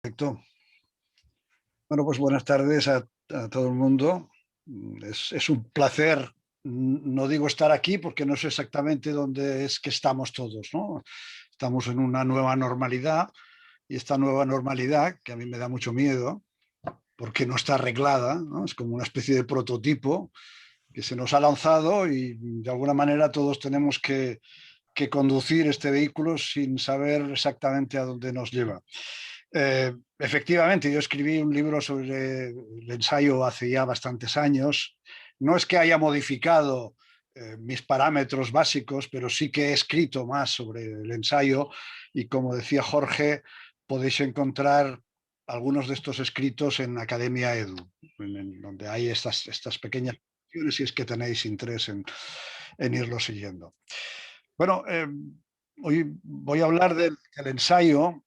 Perfecto. Bueno, pues buenas tardes a todo el mundo. Es un placer, no digo estar aquí porque no sé exactamente dónde es que estamos todos, ¿no? Estamos en una nueva normalidad y esta nueva normalidad, que a mí me da mucho miedo, porque no está arreglada, ¿no? Es como una especie de prototipo que se nos ha lanzado y de alguna manera todos tenemos que conducir este vehículo sin saber exactamente a dónde nos lleva. Efectivamente, yo escribí un libro sobre el ensayo hace ya bastantes años. No es que haya modificado mis parámetros básicos, pero sí que he escrito más sobre el ensayo y como decía Jorge, podéis encontrar algunos de estos escritos en Academia Edu, donde hay estas pequeñas secciones si es que tenéis interés en irlo siguiendo. Bueno, hoy voy a hablar del ensayo,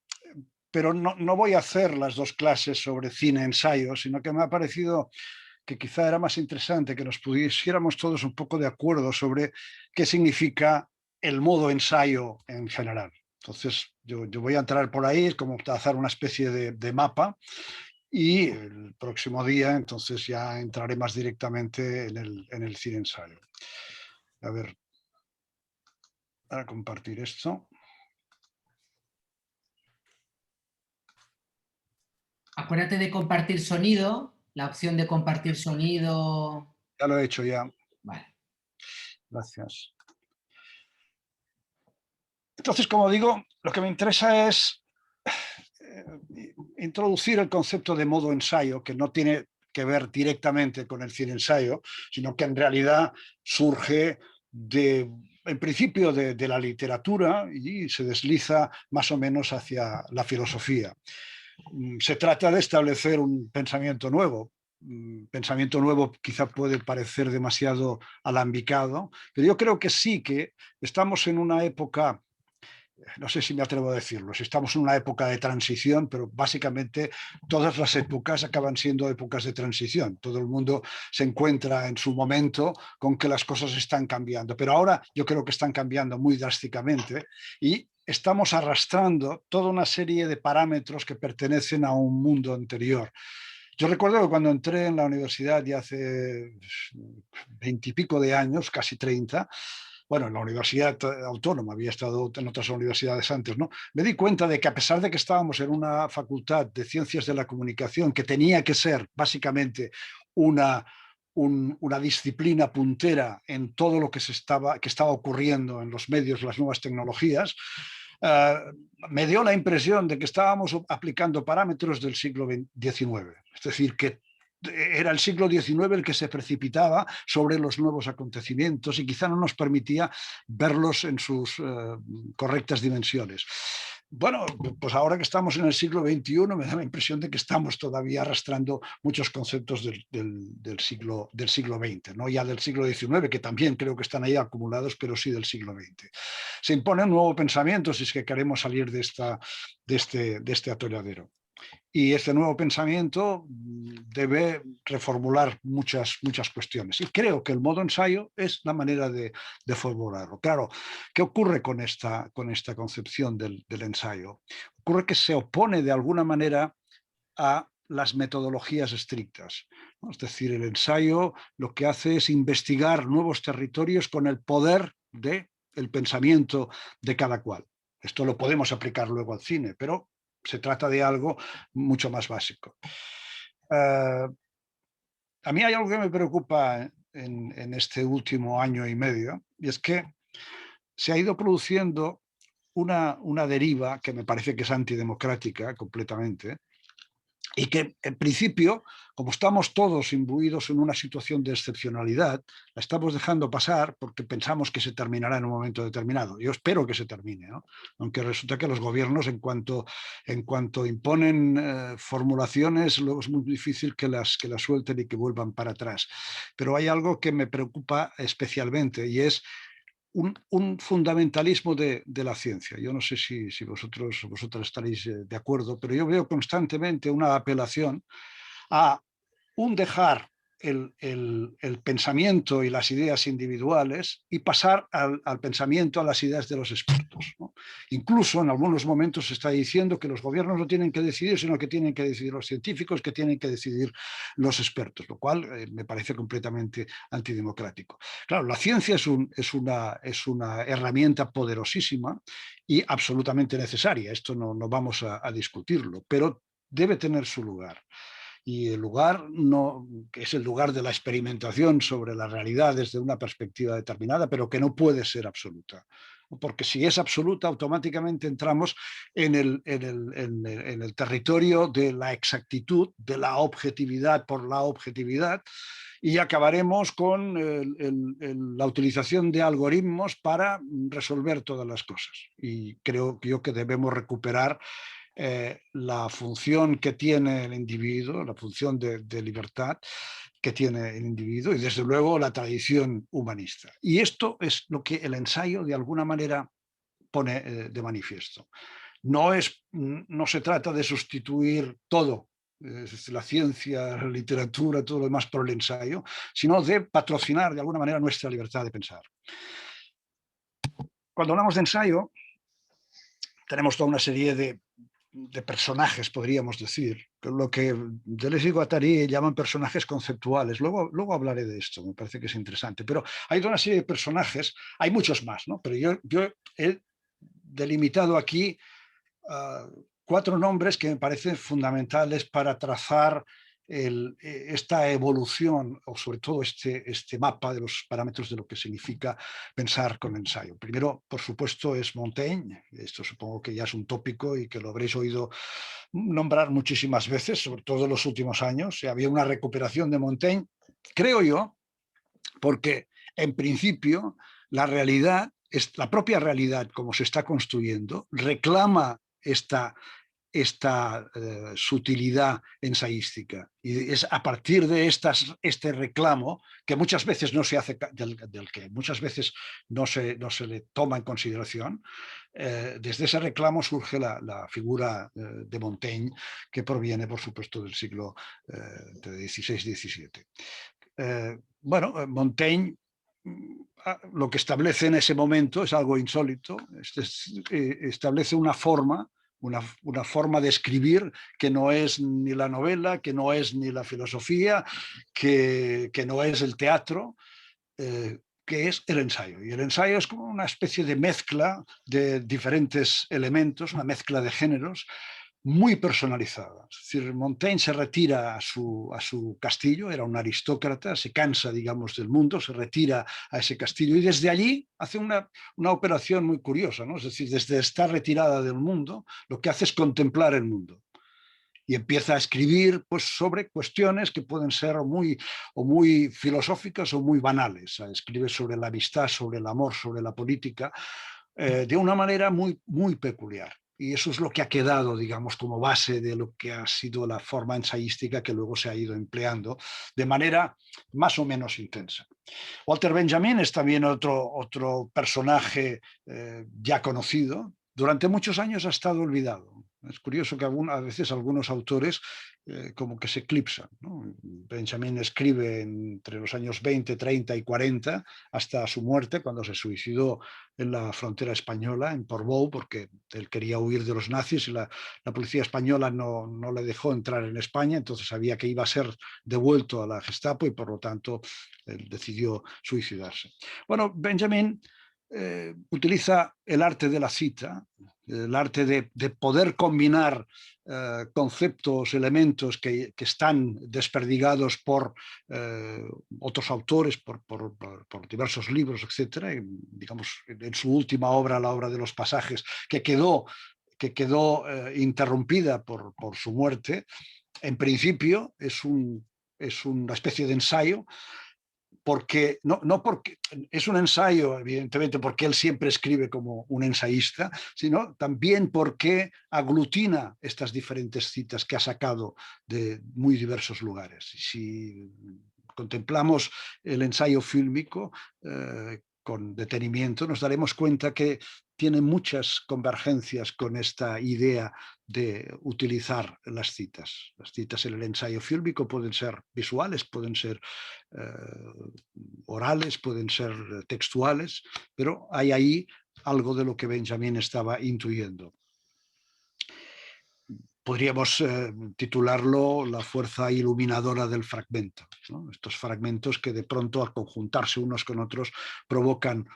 pero no voy a hacer las dos clases sobre cine-ensayo, sino que me ha parecido que quizá era más interesante que nos pusiéramos todos un poco de acuerdo sobre qué significa el modo ensayo en general. Entonces, yo voy a entrar por ahí, como hacer una especie de mapa, y el próximo día, entonces, ya entraré más directamente en el cine-ensayo. A ver, para compartir esto. Acuérdate de compartir sonido, la opción de compartir sonido. Ya lo he hecho ya. Vale. Gracias. Entonces, como digo, lo que me interesa es introducir el concepto de modo ensayo, que no tiene que ver directamente con el cine ensayo, sino que en realidad surge en principio de la literatura y se desliza más o menos hacia la filosofía. Se trata de establecer un pensamiento nuevo. Pensamiento nuevo quizá puede parecer demasiado alambicado, pero yo creo que sí que estamos en una época, no sé si me atrevo a decirlo, si estamos en una época de transición, pero básicamente todas las épocas acaban siendo épocas de transición. Todo el mundo se encuentra en su momento con que las cosas están cambiando, pero ahora yo creo que están cambiando muy drásticamente y estamos arrastrando toda una serie de parámetros que pertenecen a un mundo anterior. Yo recuerdo que cuando entré en la universidad ya hace 20 y pico de años, casi 30, bueno, en la Universidad Autónoma, había estado en otras universidades antes, ¿no? Me di cuenta de que a pesar de que estábamos en una facultad de ciencias de la comunicación que tenía que ser básicamente una, una disciplina puntera en todo lo que estaba ocurriendo en los medios, las nuevas tecnologías, me dio la impresión de que estábamos aplicando parámetros del siglo XIX. Es decir, que era el siglo XIX el que se precipitaba sobre los nuevos acontecimientos y quizá no nos permitía verlos en sus correctas dimensiones. Bueno, pues ahora que estamos en el siglo XXI me da la impresión de que estamos todavía arrastrando muchos conceptos del siglo XX, no ya del siglo XIX, que también creo que están ahí acumulados, pero sí del siglo XX. Se impone un nuevo pensamiento si es que queremos salir de este atolladero. Y este nuevo pensamiento debe reformular muchas cuestiones. Y creo que el modo ensayo es la manera de formularlo. Claro, ¿qué ocurre con esta concepción del ensayo? Ocurre que se opone de alguna manera a las metodologías estrictas, ¿no? Es decir, el ensayo lo que hace es investigar nuevos territorios con el poder del pensamiento de cada cual. Esto lo podemos aplicar luego al cine, pero se trata de algo mucho más básico. A mí hay algo que me preocupa en este último año y medio, y es que se ha ido produciendo una deriva que me parece que es antidemocrática completamente, y que en principio, como estamos todos imbuidos en una situación de excepcionalidad, la estamos dejando pasar porque pensamos que se terminará en un momento determinado. Yo espero que se termine, ¿no? Aunque resulta que los gobiernos, en cuanto imponen formulaciones, luego es muy difícil que las suelten y que vuelvan para atrás. Pero hay algo que me preocupa especialmente y es un fundamentalismo de la ciencia. Yo no sé si vosotras estaréis de acuerdo, pero yo veo constantemente una apelación a un dejar el pensamiento y las ideas individuales y pasar al pensamiento, a las ideas de los expertos, ¿no? Incluso en algunos momentos se está diciendo que los gobiernos no tienen que decidir, sino que tienen que decidir los científicos, que tienen que decidir los expertos, lo cual me parece completamente antidemocrático. Claro, la ciencia es una herramienta poderosísima y absolutamente necesaria, esto no vamos a discutirlo, pero debe tener su lugar. Y el lugar no, que es el lugar de la experimentación sobre la realidad desde una perspectiva determinada, pero que no puede ser absoluta. Porque si es absoluta, automáticamente entramos en el territorio de la exactitud, de la objetividad por la objetividad, y acabaremos con la utilización de algoritmos para resolver todas las cosas. Y creo yo que debemos recuperar la función que tiene el individuo, la función de libertad que tiene el individuo y desde luego la tradición humanista. Y esto es lo que el ensayo de alguna manera pone de manifiesto. No se trata de sustituir todo, la ciencia, la literatura, todo lo demás por el ensayo, sino de patrocinar de alguna manera nuestra libertad de pensar. Cuando hablamos de ensayo, tenemos toda una serie de personajes, podríamos decir, lo que Deleuze y Guattari llaman personajes conceptuales. Luego hablaré de esto, me parece que es interesante. Pero hay toda una serie de personajes, hay muchos más, ¿no? Pero yo he delimitado aquí 4 nombres que me parecen fundamentales para trazar esta evolución, o sobre todo este mapa de los parámetros de lo que significa pensar con ensayo. Primero, por supuesto, es Montaigne. Esto supongo que ya es un tópico y que lo habréis oído nombrar muchísimas veces, sobre todo en los últimos años. Había una recuperación de Montaigne, creo yo, porque en principio la realidad, la propia realidad como se está construyendo, reclama esta sutilidad ensayística. Y es a partir de este reclamo que muchas veces no se hace, del que muchas veces no se le toma en consideración, desde ese reclamo surge la figura de Montaigne, que proviene, por supuesto, del siglo XVI-XVII. Bueno, Montaigne lo que establece en ese momento es algo insólito, establece una forma de escribir que no es ni la novela, que no es ni la filosofía, que no es el teatro, que es el ensayo. Y el ensayo es como una especie de mezcla de diferentes elementos, una mezcla de géneros, muy personalizada. Es decir, Montaigne se retira a su castillo, era un aristócrata, se cansa, digamos, del mundo, se retira a ese castillo y desde allí hace una operación muy curiosa, ¿no? Es decir, desde estar retirada del mundo, lo que hace es contemplar el mundo. Y empieza a escribir pues, sobre cuestiones que pueden ser muy filosóficas o muy banales. Escribe sobre la amistad, sobre el amor, sobre la política, de una manera muy peculiar. Y eso es lo que ha quedado, digamos, como base de lo que ha sido la forma ensayística que luego se ha ido empleando de manera más o menos intensa. Walter Benjamin es también otro personaje ya conocido. Durante muchos años ha estado olvidado. Es curioso que a veces algunos autores como que se eclipsan, ¿no? Benjamin escribe entre los años 20, 30 y 40 hasta su muerte, cuando se suicidó en la frontera española, en Portbou, porque él quería huir de los nazis y la policía española no le dejó entrar en España, entonces sabía que iba a ser devuelto a la Gestapo y por lo tanto él decidió suicidarse. Bueno, Benjamin utiliza el arte de la cita, el arte de poder combinar conceptos, elementos que están desperdigados por otros autores, por diversos libros, etc. Y, digamos, en su última obra, la obra de los pasajes, que quedó interrumpida por su muerte, en principio es una especie de ensayo, porque no porque es un ensayo, evidentemente, porque él siempre escribe como un ensayista, sino también porque aglutina estas diferentes citas que ha sacado de muy diversos lugares. Si contemplamos el ensayo fílmico, con detenimiento, nos daremos cuenta que tiene muchas convergencias con esta idea de utilizar las citas. Las citas en el ensayo fílmico pueden ser visuales, pueden ser orales, pueden ser textuales, pero hay ahí algo de lo que Benjamin estaba intuyendo. Podríamos titularlo la fuerza iluminadora del fragmento, ¿no? Estos fragmentos que de pronto al conjuntarse unos con otros provocan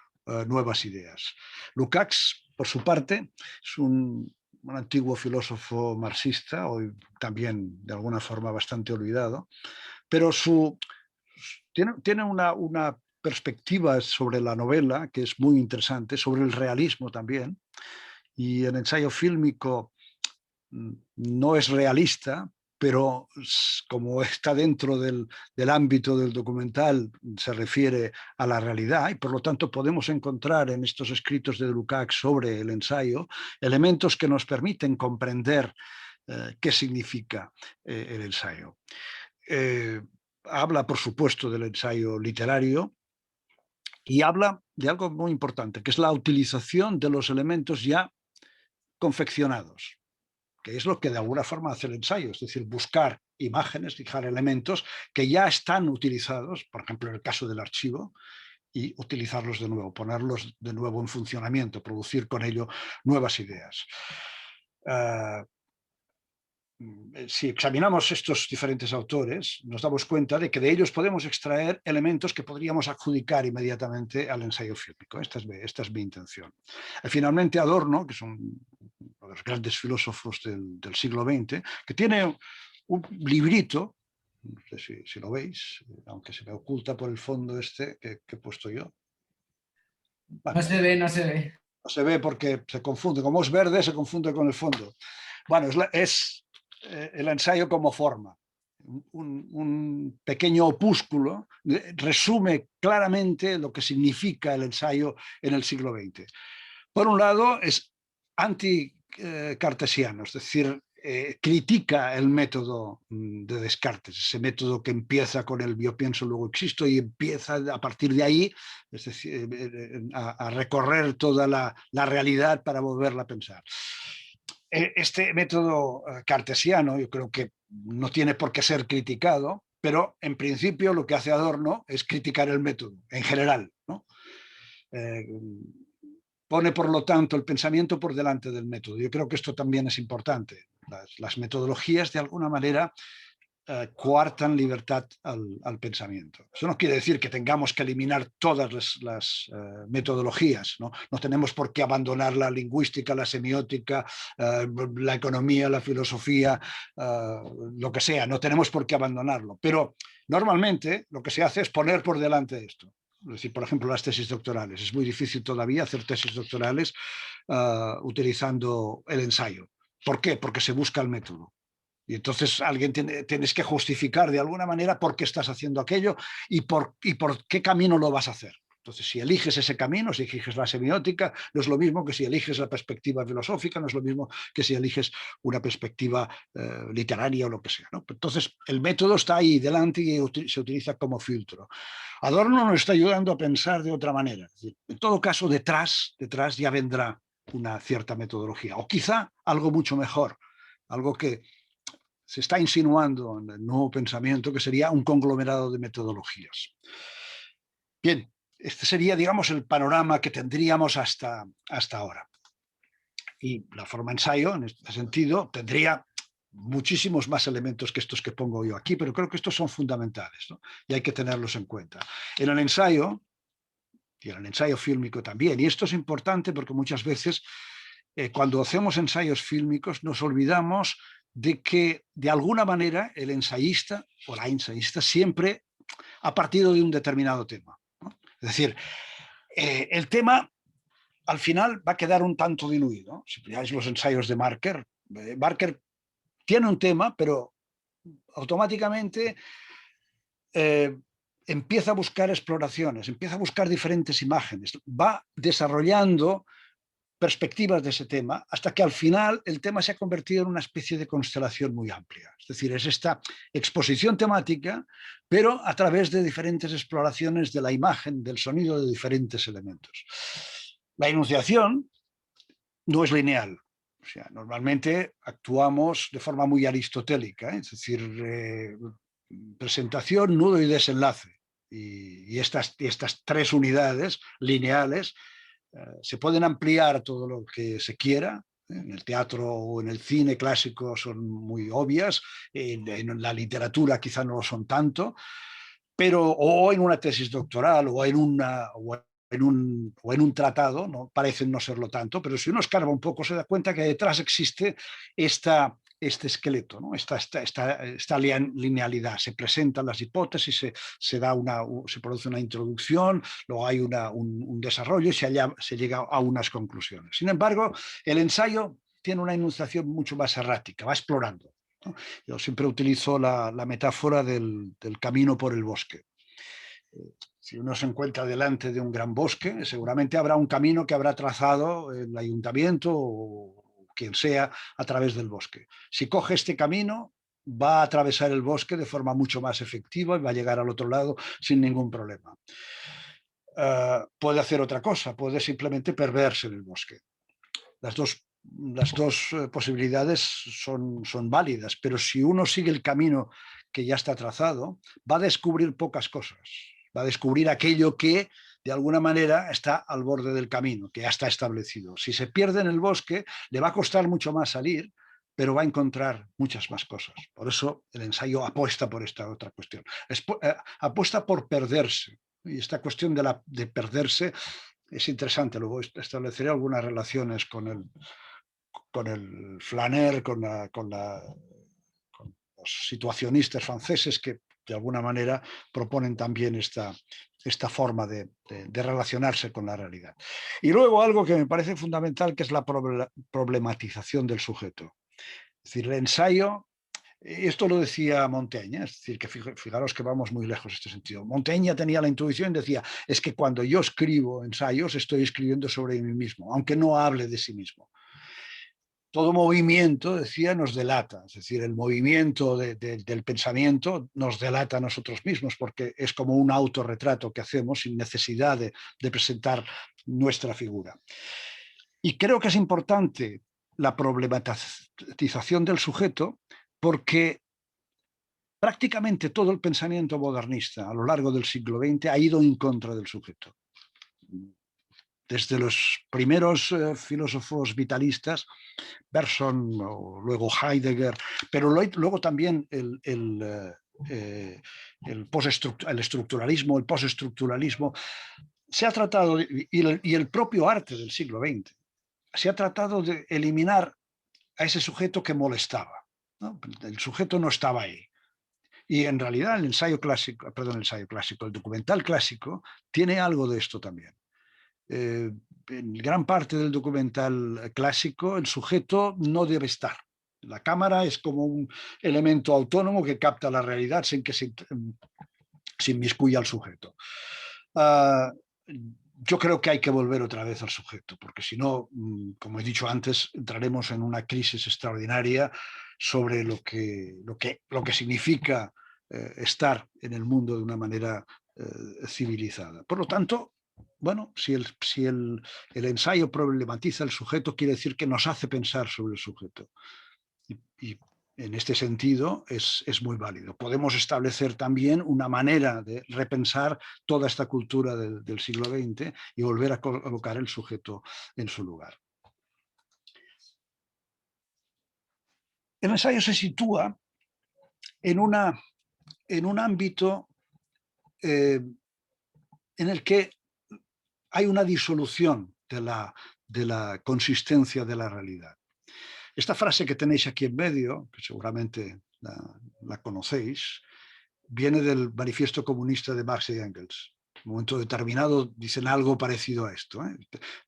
nuevas ideas. Lukács, por su parte, es un antiguo filósofo marxista, hoy también de alguna forma bastante olvidado, pero tiene una perspectiva sobre la novela que es muy interesante, sobre el realismo también, y el ensayo fílmico no es realista, pero como está dentro del ámbito del documental, se refiere a la realidad y por lo tanto podemos encontrar en estos escritos de Lukács sobre el ensayo elementos que nos permiten comprender qué significa el ensayo. Habla, por supuesto, del ensayo literario y habla de algo muy importante, que es la utilización de los elementos ya confeccionados, que es lo que de alguna forma hace el ensayo, es decir, buscar imágenes, fijar elementos que ya están utilizados, por ejemplo, en el caso del archivo, y utilizarlos de nuevo, ponerlos de nuevo en funcionamiento, producir con ello nuevas ideas. Si examinamos estos diferentes autores, nos damos cuenta de que de ellos podemos extraer elementos que podríamos adjudicar inmediatamente al ensayo fílmico. Esta es mi intención. Finalmente, Adorno, que es uno de los grandes filósofos del siglo XX, que tiene un librito, no sé si lo veis, aunque se me oculta por el fondo este que he puesto yo. Bueno, No se ve, no se ve. no se ve porque se confunde, como es verde se confunde con el fondo. Bueno, es el ensayo como forma. Un pequeño opúsculo resume claramente lo que significa el ensayo en el siglo XX. Por un lado, es anticartesiano, es decir, critica el método de Descartes, ese método que empieza con el yo pienso, luego existo, y empieza a partir de ahí, es decir, a recorrer toda la realidad para volverla a pensar. Este método cartesiano yo creo que no tiene por qué ser criticado, pero en principio lo que hace Adorno es criticar el método en general, ¿no? Pone por lo tanto el pensamiento por delante del método. Yo creo que esto también es importante. Las metodologías de alguna manera coartan libertad al pensamiento. Eso no quiere decir que tengamos que eliminar todas las metodologías, ¿no? No tenemos por qué abandonar la lingüística, la semiótica, la economía, la filosofía, lo que sea, no tenemos por qué abandonarlo. Pero normalmente lo que se hace es poner por delante esto. Es decir, por ejemplo, las tesis doctorales. Es muy difícil todavía hacer tesis doctorales utilizando el ensayo. ¿Por qué? Porque se busca el método. Y entonces tienes que justificar de alguna manera por qué estás haciendo aquello y por qué camino lo vas a hacer. Entonces, si eliges ese camino, si eliges la semiótica, no es lo mismo que si eliges la perspectiva filosófica, no es lo mismo que si eliges una perspectiva literaria o lo que sea, ¿no? Entonces, el método está ahí delante y se utiliza como filtro. Adorno nos está ayudando a pensar de otra manera. Es decir, en todo caso, detrás ya vendrá una cierta metodología, o quizá algo mucho mejor, algo que se está insinuando en el nuevo pensamiento, que sería un conglomerado de metodologías. Bien, este sería, digamos, el panorama que tendríamos hasta ahora. Y la forma ensayo, en este sentido, tendría muchísimos más elementos que estos que pongo yo aquí, pero creo que estos son fundamentales, ¿no? Y hay que tenerlos en cuenta. En el ensayo, y en el ensayo fílmico también, y esto es importante porque muchas veces cuando hacemos ensayos fílmicos nos olvidamos de que de alguna manera el ensayista o la ensayista siempre ha partido de un determinado tema, ¿no? Es decir, el tema al final va a quedar un tanto diluido. Si miráis los ensayos de Marker, Marker tiene un tema, pero automáticamente empieza a buscar exploraciones, empieza a buscar diferentes imágenes, va desarrollando perspectivas de ese tema, hasta que al final el tema se ha convertido en una especie de constelación muy amplia. Es decir, es esta exposición temática, pero a través de diferentes exploraciones de la imagen, del sonido, de diferentes elementos. La enunciación no es lineal. O sea, normalmente actuamos de forma muy aristotélica, es decir, presentación, nudo y desenlace. Y estas 3 unidades lineales se pueden ampliar todo lo que se quiera. En el teatro o en el cine clásico son muy obvias, en la literatura quizá no lo son tanto, pero o en una tesis doctoral o en un tratado, ¿no? Parecen no serlo tanto, pero si uno escarba un poco se da cuenta que detrás existe este esqueleto, ¿no? esta linealidad. Se presentan las hipótesis, se produce una introducción, luego hay un desarrollo y se llega a unas conclusiones. Sin embargo, el ensayo tiene una enunciación mucho más errática, va explorando, ¿no? Yo siempre utilizo la metáfora del camino por el bosque. Si uno se encuentra delante de un gran bosque, seguramente habrá un camino que habrá trazado el ayuntamiento o quien sea a través del bosque. Si coge este camino, va a atravesar el bosque de forma mucho más efectiva y va a llegar al otro lado sin ningún problema. Puede hacer otra cosa, puede simplemente perderse en el bosque. Las dos posibilidades son válidas, pero si uno sigue el camino que ya está trazado, va a descubrir pocas cosas. Va a descubrir aquello que de alguna manera está al borde del camino, que ya está establecido. Si se pierde en el bosque, le va a costar mucho más salir, pero va a encontrar muchas más cosas. Por eso el ensayo apuesta por esta otra cuestión. Apuesta por perderse. Y esta cuestión de perderse es interesante. Luego estableceré algunas relaciones con el flaner, con los situacionistas franceses que de alguna manera proponen también esta forma de relacionarse con la realidad. Y luego algo que me parece fundamental, que es la problematización del sujeto. Es decir, el ensayo, esto lo decía Montaigne, es decir, que fijaros que vamos muy lejos en este sentido. Montaigne tenía la intuición y decía, es que cuando yo escribo ensayos estoy escribiendo sobre mí mismo, aunque no hable de sí mismo. Todo movimiento, decía, nos delata, es decir, el movimiento del pensamiento nos delata a nosotros mismos, porque es como un autorretrato que hacemos sin necesidad de presentar nuestra figura. Y creo que es importante la problematización del sujeto, porque prácticamente todo el pensamiento modernista a lo largo del siglo XX ha ido en contra del sujeto. Desde los primeros filósofos vitalistas, Bergson, luego Heidegger, pero luego también el estructuralismo, el postestructuralismo, se ha tratado, y el propio arte del siglo XX, se ha tratado de eliminar a ese sujeto que molestaba, ¿no? El sujeto no estaba ahí. Y en realidad el documental clásico tiene algo de esto también. En gran parte del documental clásico el sujeto no debe estar. La cámara es como un elemento autónomo que capta la realidad sin que se inmiscuya al sujeto. Yo creo que hay que volver otra vez al sujeto, porque si no, como he dicho antes, entraremos en una crisis extraordinaria sobre lo que significa estar en el mundo de una manera civilizada. Por lo tanto, bueno, si el ensayo problematiza el sujeto, quiere decir que nos hace pensar sobre el sujeto. Y en este sentido es muy válido. Podemos establecer también una manera de repensar toda esta cultura del siglo XX y volver a colocar el sujeto en su lugar. El ensayo se sitúa en un ámbito en el que hay una disolución de la consistencia de la realidad. Esta frase que tenéis aquí en medio, que seguramente la conocéis, viene del Manifiesto Comunista de Marx y Engels. En un momento determinado dicen algo parecido a esto.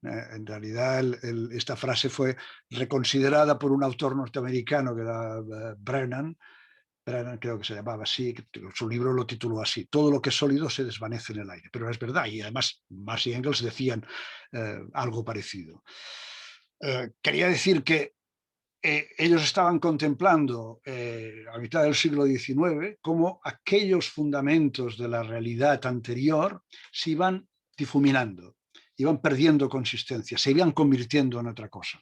En realidad esta frase fue reconsiderada por un autor norteamericano que era Brennan, creo que se llamaba así, su libro lo tituló así: todo lo que es sólido se desvanece en el aire. Pero es verdad, y además Marx y Engels decían algo parecido. Quería decir que ellos estaban contemplando a mitad del siglo XIX cómo aquellos fundamentos de la realidad anterior se iban difuminando, iban perdiendo consistencia, se iban convirtiendo en otra cosa.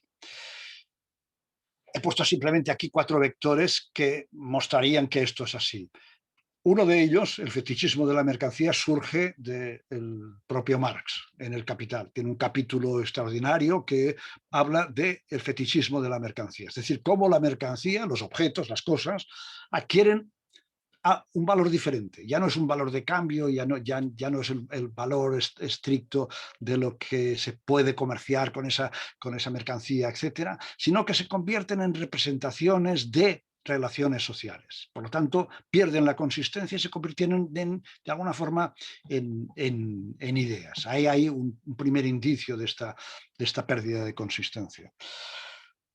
He puesto simplemente aquí 4 vectores que mostrarían que esto es así. Uno de ellos, el fetichismo de la mercancía, surge del propio Marx en El Capital. Tiene un capítulo extraordinario que habla del fetichismo de la mercancía. Es decir, cómo la mercancía, los objetos, las cosas, adquieren un valor diferente. Ya no es un valor de cambio, ya no es el valor estricto de lo que se puede comerciar con esa mercancía, etcétera, sino que se convierten en representaciones de relaciones sociales. Por lo tanto, pierden la consistencia y se convirtieron de alguna forma en ideas. Ahí hay un primer indicio de esta pérdida de consistencia.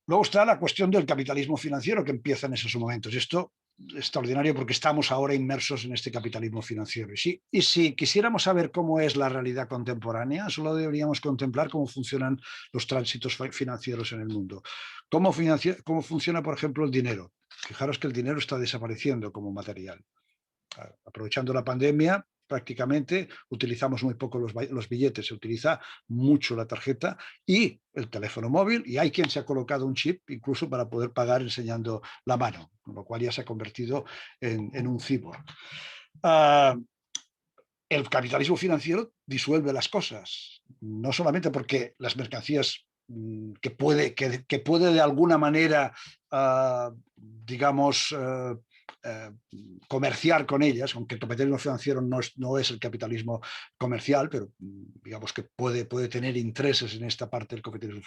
Luego está la cuestión del capitalismo financiero que empieza en esos momentos. Y esto es extraordinario porque estamos ahora inmersos en este capitalismo financiero. Y si quisiéramos saber cómo es la realidad contemporánea, solo deberíamos contemplar cómo funcionan los tránsitos financieros en el mundo. Cómo funciona, por ejemplo, el dinero. Fijaros que el dinero está desapareciendo como material. Aprovechando la pandemia, prácticamente utilizamos muy poco los billetes, se utiliza mucho la tarjeta y el teléfono móvil, y hay quien se ha colocado un chip incluso para poder pagar enseñando la mano, con lo cual ya se ha convertido en un cyborg. El capitalismo financiero disuelve las cosas, no solamente porque las mercancías que puede de alguna manera, digamos, comerciar con ellas, aunque el capitalismo financiero no es el capitalismo comercial, pero digamos que puede tener intereses en esta parte del capitalismo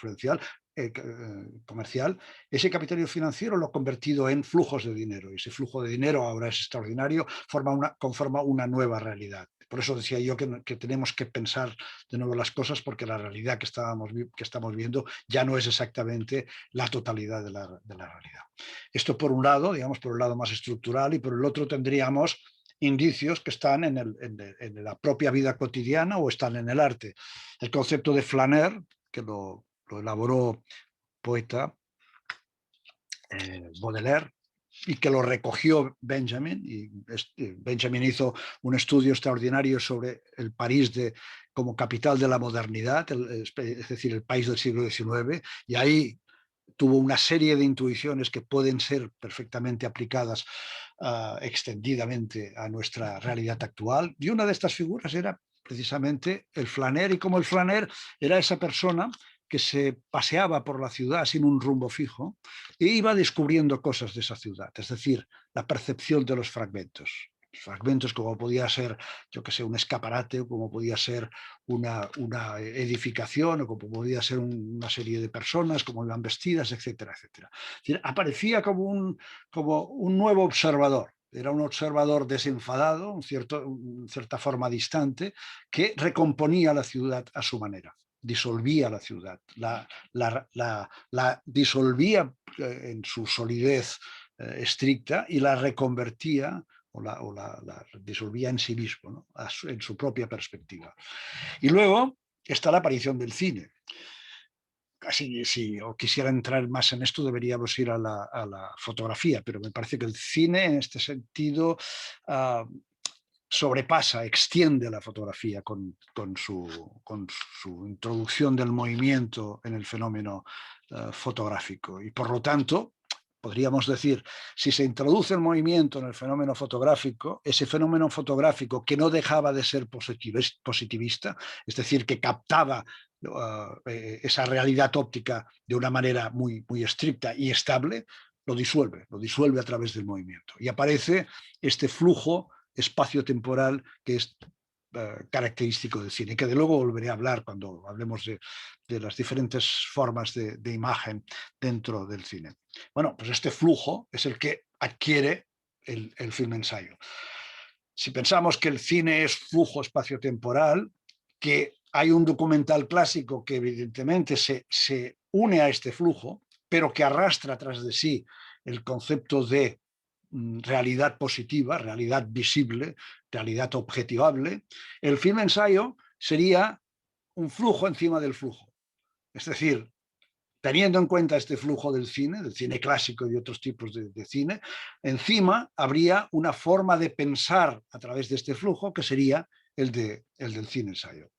comercial, ese capitalismo financiero lo ha convertido en flujos de dinero, y ese flujo de dinero ahora es extraordinario, conforma una nueva realidad. Por eso decía yo que tenemos que pensar de nuevo las cosas, porque la realidad que estamos viendo ya no es exactamente la totalidad de la realidad. Esto por un lado, digamos, por el lado más estructural, y por el otro tendríamos indicios que están en la propia vida cotidiana o están en el arte. El concepto de flaner, que lo elaboró poeta Baudelaire, y que lo recogió Benjamin, y Benjamin hizo un estudio extraordinario sobre el París como capital de la modernidad, es decir, el país del siglo XIX, y ahí tuvo una serie de intuiciones que pueden ser perfectamente aplicadas extendidamente a nuestra realidad actual, y una de estas figuras era precisamente el flaner, y como el flaner era esa persona que se paseaba por la ciudad sin un rumbo fijo e iba descubriendo cosas de esa ciudad, es decir, la percepción de los fragmentos. Fragmentos como podía ser, yo que sé, un escaparate, o como podía ser una edificación, o como podía ser una serie de personas, como iban vestidas, etcétera, etcétera. Es decir, aparecía como un nuevo observador. Era un observador desenfadado, en cierta forma distante, que recomponía la ciudad a su manera. Disolvía la ciudad, la disolvía en su solidez estricta, y la reconvertía o la disolvía en sí mismo, ¿no? En su propia perspectiva. Y luego está la aparición del cine. Si quisiera entrar más en esto, deberíamos ir a la fotografía, pero me parece que el cine en este sentido sobrepasa, extiende la fotografía con su introducción del movimiento en el fenómeno fotográfico. Y por lo tanto, podríamos decir, si se introduce el movimiento en el fenómeno fotográfico, ese fenómeno fotográfico que no dejaba de ser positivista, es decir, que captaba esa realidad óptica de una manera muy, muy estricta y estable, lo disuelve a través del movimiento. Y aparece este flujo espacio-temporal que es característico del cine, que de luego volveré a hablar cuando hablemos de las diferentes formas de imagen dentro del cine. Bueno, pues este flujo es el que adquiere el film-ensayo. Si pensamos que el cine es flujo espacio-temporal, que hay un documental clásico que evidentemente se une a este flujo, pero que arrastra tras de sí el concepto de realidad positiva, realidad visible, realidad objetivable, el film-ensayo sería un flujo encima del flujo. Es decir, teniendo en cuenta este flujo del cine clásico y otros tipos de cine, encima habría una forma de pensar a través de este flujo que sería el del cine-ensayo.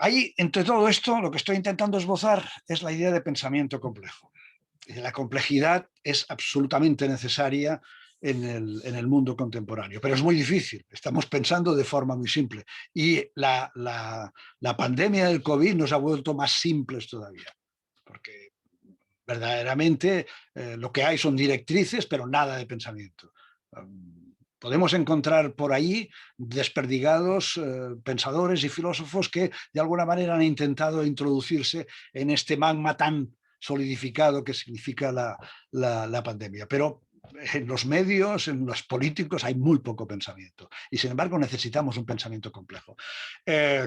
Ahí, entre todo esto, lo que estoy intentando esbozar es la idea de pensamiento complejo. La complejidad es absolutamente necesaria en el mundo contemporáneo, pero es muy difícil. Estamos pensando de forma muy simple. Y la pandemia del COVID nos ha vuelto más simples todavía, porque verdaderamente lo que hay son directrices, pero nada de pensamiento. Podemos encontrar por ahí desperdigados pensadores y filósofos que de alguna manera han intentado introducirse en este magma tan solidificado que significa la pandemia. Pero en los medios, en los políticos, hay muy poco pensamiento. Y sin embargo necesitamos un pensamiento complejo.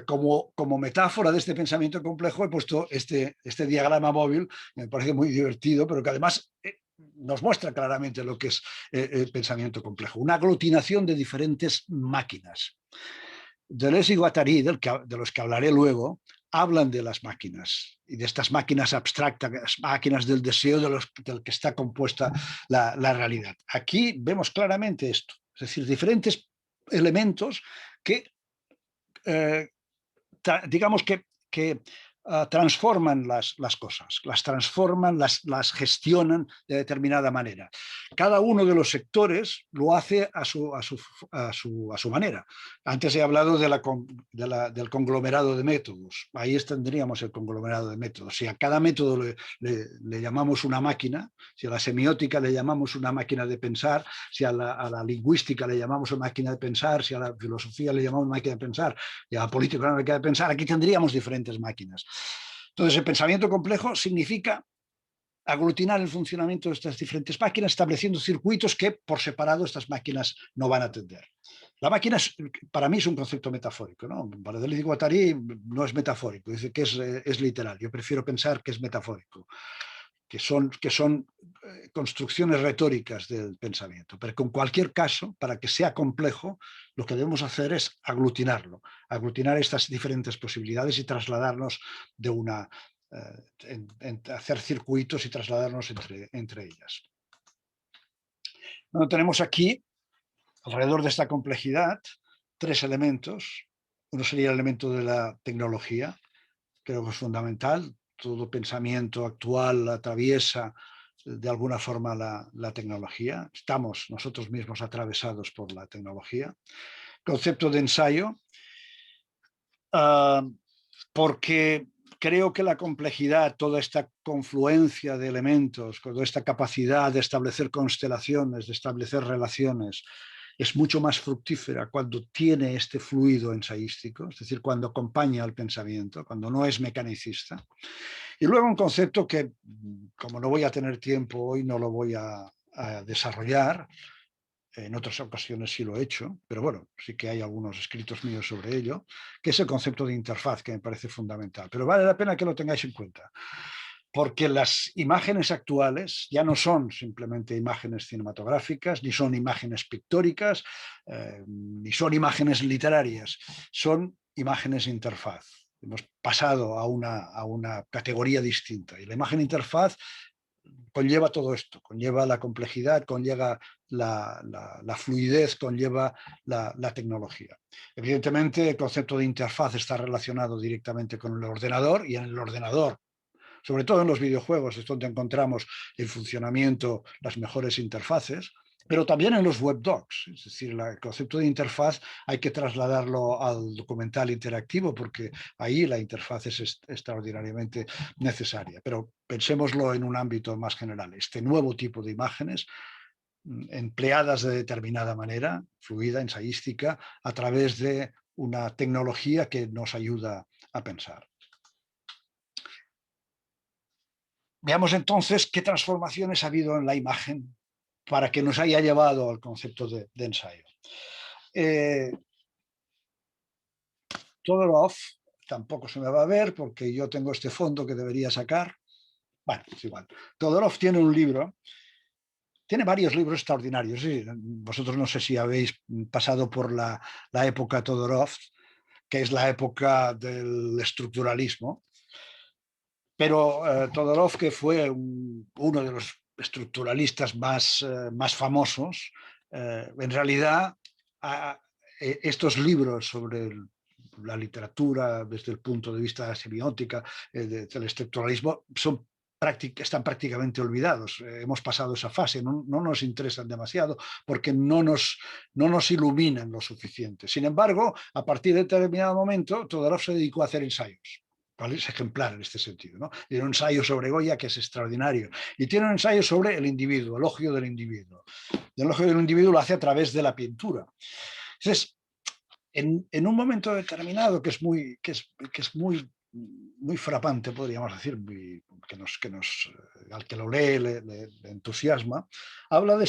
Como metáfora de este pensamiento complejo he puesto este diagrama móvil, que me parece muy divertido, pero que además nos muestra claramente lo que es el pensamiento complejo. Una aglutinación de diferentes máquinas. Deleuze y Guattari, de los que hablaré luego, hablan de las máquinas y de estas máquinas abstractas, máquinas del deseo del que está compuesta la realidad. Aquí vemos claramente esto, es decir, diferentes elementos que, digamos que transforman las cosas, las transforman, las gestionan de determinada manera. Cada uno de los sectores lo hace a su manera. Antes he hablado del conglomerado de métodos. Ahí tendríamos el conglomerado de métodos. Si a cada método le llamamos una máquina, si a la semiótica le llamamos una máquina de pensar, si a la lingüística le llamamos una máquina de pensar, si a la filosofía le llamamos una máquina de pensar, y a la política una máquina de pensar, aquí tendríamos diferentes máquinas. Entonces, el pensamiento complejo significa aglutinar el funcionamiento de estas diferentes máquinas, estableciendo circuitos que por separado estas máquinas no van a atender. La máquina para mí es un concepto metafórico, ¿no? Para Deleuze y Guattari no es metafórico, dice que es literal. Yo prefiero pensar que es metafórico, que son construcciones retóricas del pensamiento. Pero en cualquier caso, para que sea complejo, lo que debemos hacer es aglutinarlo, aglutinar estas diferentes posibilidades y trasladarnos de una... hacer circuitos y trasladarnos entre ellas. Bueno, tenemos aquí, alrededor de esta complejidad, tres elementos. Uno sería el elemento de la tecnología, creo que es fundamental. Todo pensamiento actual atraviesa de alguna forma la tecnología. Estamos nosotros mismos atravesados por la tecnología. Concepto de ensayo, porque creo que la complejidad, toda esta confluencia de elementos, toda esta capacidad de establecer constelaciones, de establecer relaciones, es mucho más fructífera cuando tiene este fluido ensayístico, es decir, cuando acompaña al pensamiento, cuando no es mecanicista. Y luego un concepto que, como no voy a tener tiempo hoy, no lo voy a desarrollar. En otras ocasiones sí lo he hecho, pero bueno, sí que hay algunos escritos míos sobre ello, que es el concepto de interfaz, que me parece fundamental. Pero vale la pena que lo tengáis en cuenta, porque las imágenes actuales ya no son simplemente imágenes cinematográficas, ni son imágenes pictóricas, ni son imágenes literarias, son imágenes interfaz. Hemos pasado a una categoría distinta. Y la imagen interfaz conlleva todo esto, conlleva la complejidad, conlleva la fluidez, conlleva la tecnología. Evidentemente, el concepto de interfaz está relacionado directamente con el ordenador, y en el ordenador, sobre todo en los videojuegos, es donde encontramos el funcionamiento, las mejores interfaces, pero también en los webdocs. Es decir, el concepto de interfaz hay que trasladarlo al documental interactivo, porque ahí la interfaz es extraordinariamente necesaria. Pero pensémoslo en un ámbito más general. Este nuevo tipo de imágenes empleadas de determinada manera, fluida, ensayística, a través de una tecnología que nos ayuda a pensar. Veamos entonces qué transformaciones ha habido en la imagen para que nos haya llevado al concepto de ensayo. Todorov tampoco se me va a ver porque yo tengo este fondo que debería sacar. Bueno, es igual. Todorov tiene un libro, tiene varios libros extraordinarios. ¿Sí? Vosotros no sé si habéis pasado por la época Todorov, que es la época del estructuralismo. Pero Todorov, que fue uno de los estructuralistas más famosos, en realidad estos libros sobre la literatura desde el punto de vista de la semiótica, del estructuralismo, están prácticamente olvidados. Hemos pasado esa fase, no nos interesan demasiado porque no nos iluminan lo suficiente. Sin embargo, a partir de determinado momento, Todorov se dedicó a hacer ensayos. Es ejemplar en este sentido, ¿no? Tiene un ensayo sobre Goya que es extraordinario y tiene un ensayo sobre el individuo, el elogio del individuo. Y el elogio del individuo lo hace a través de la pintura. Entonces, en un momento determinado que es muy frapante, podríamos decir, al que lo lee le entusiasma, habla de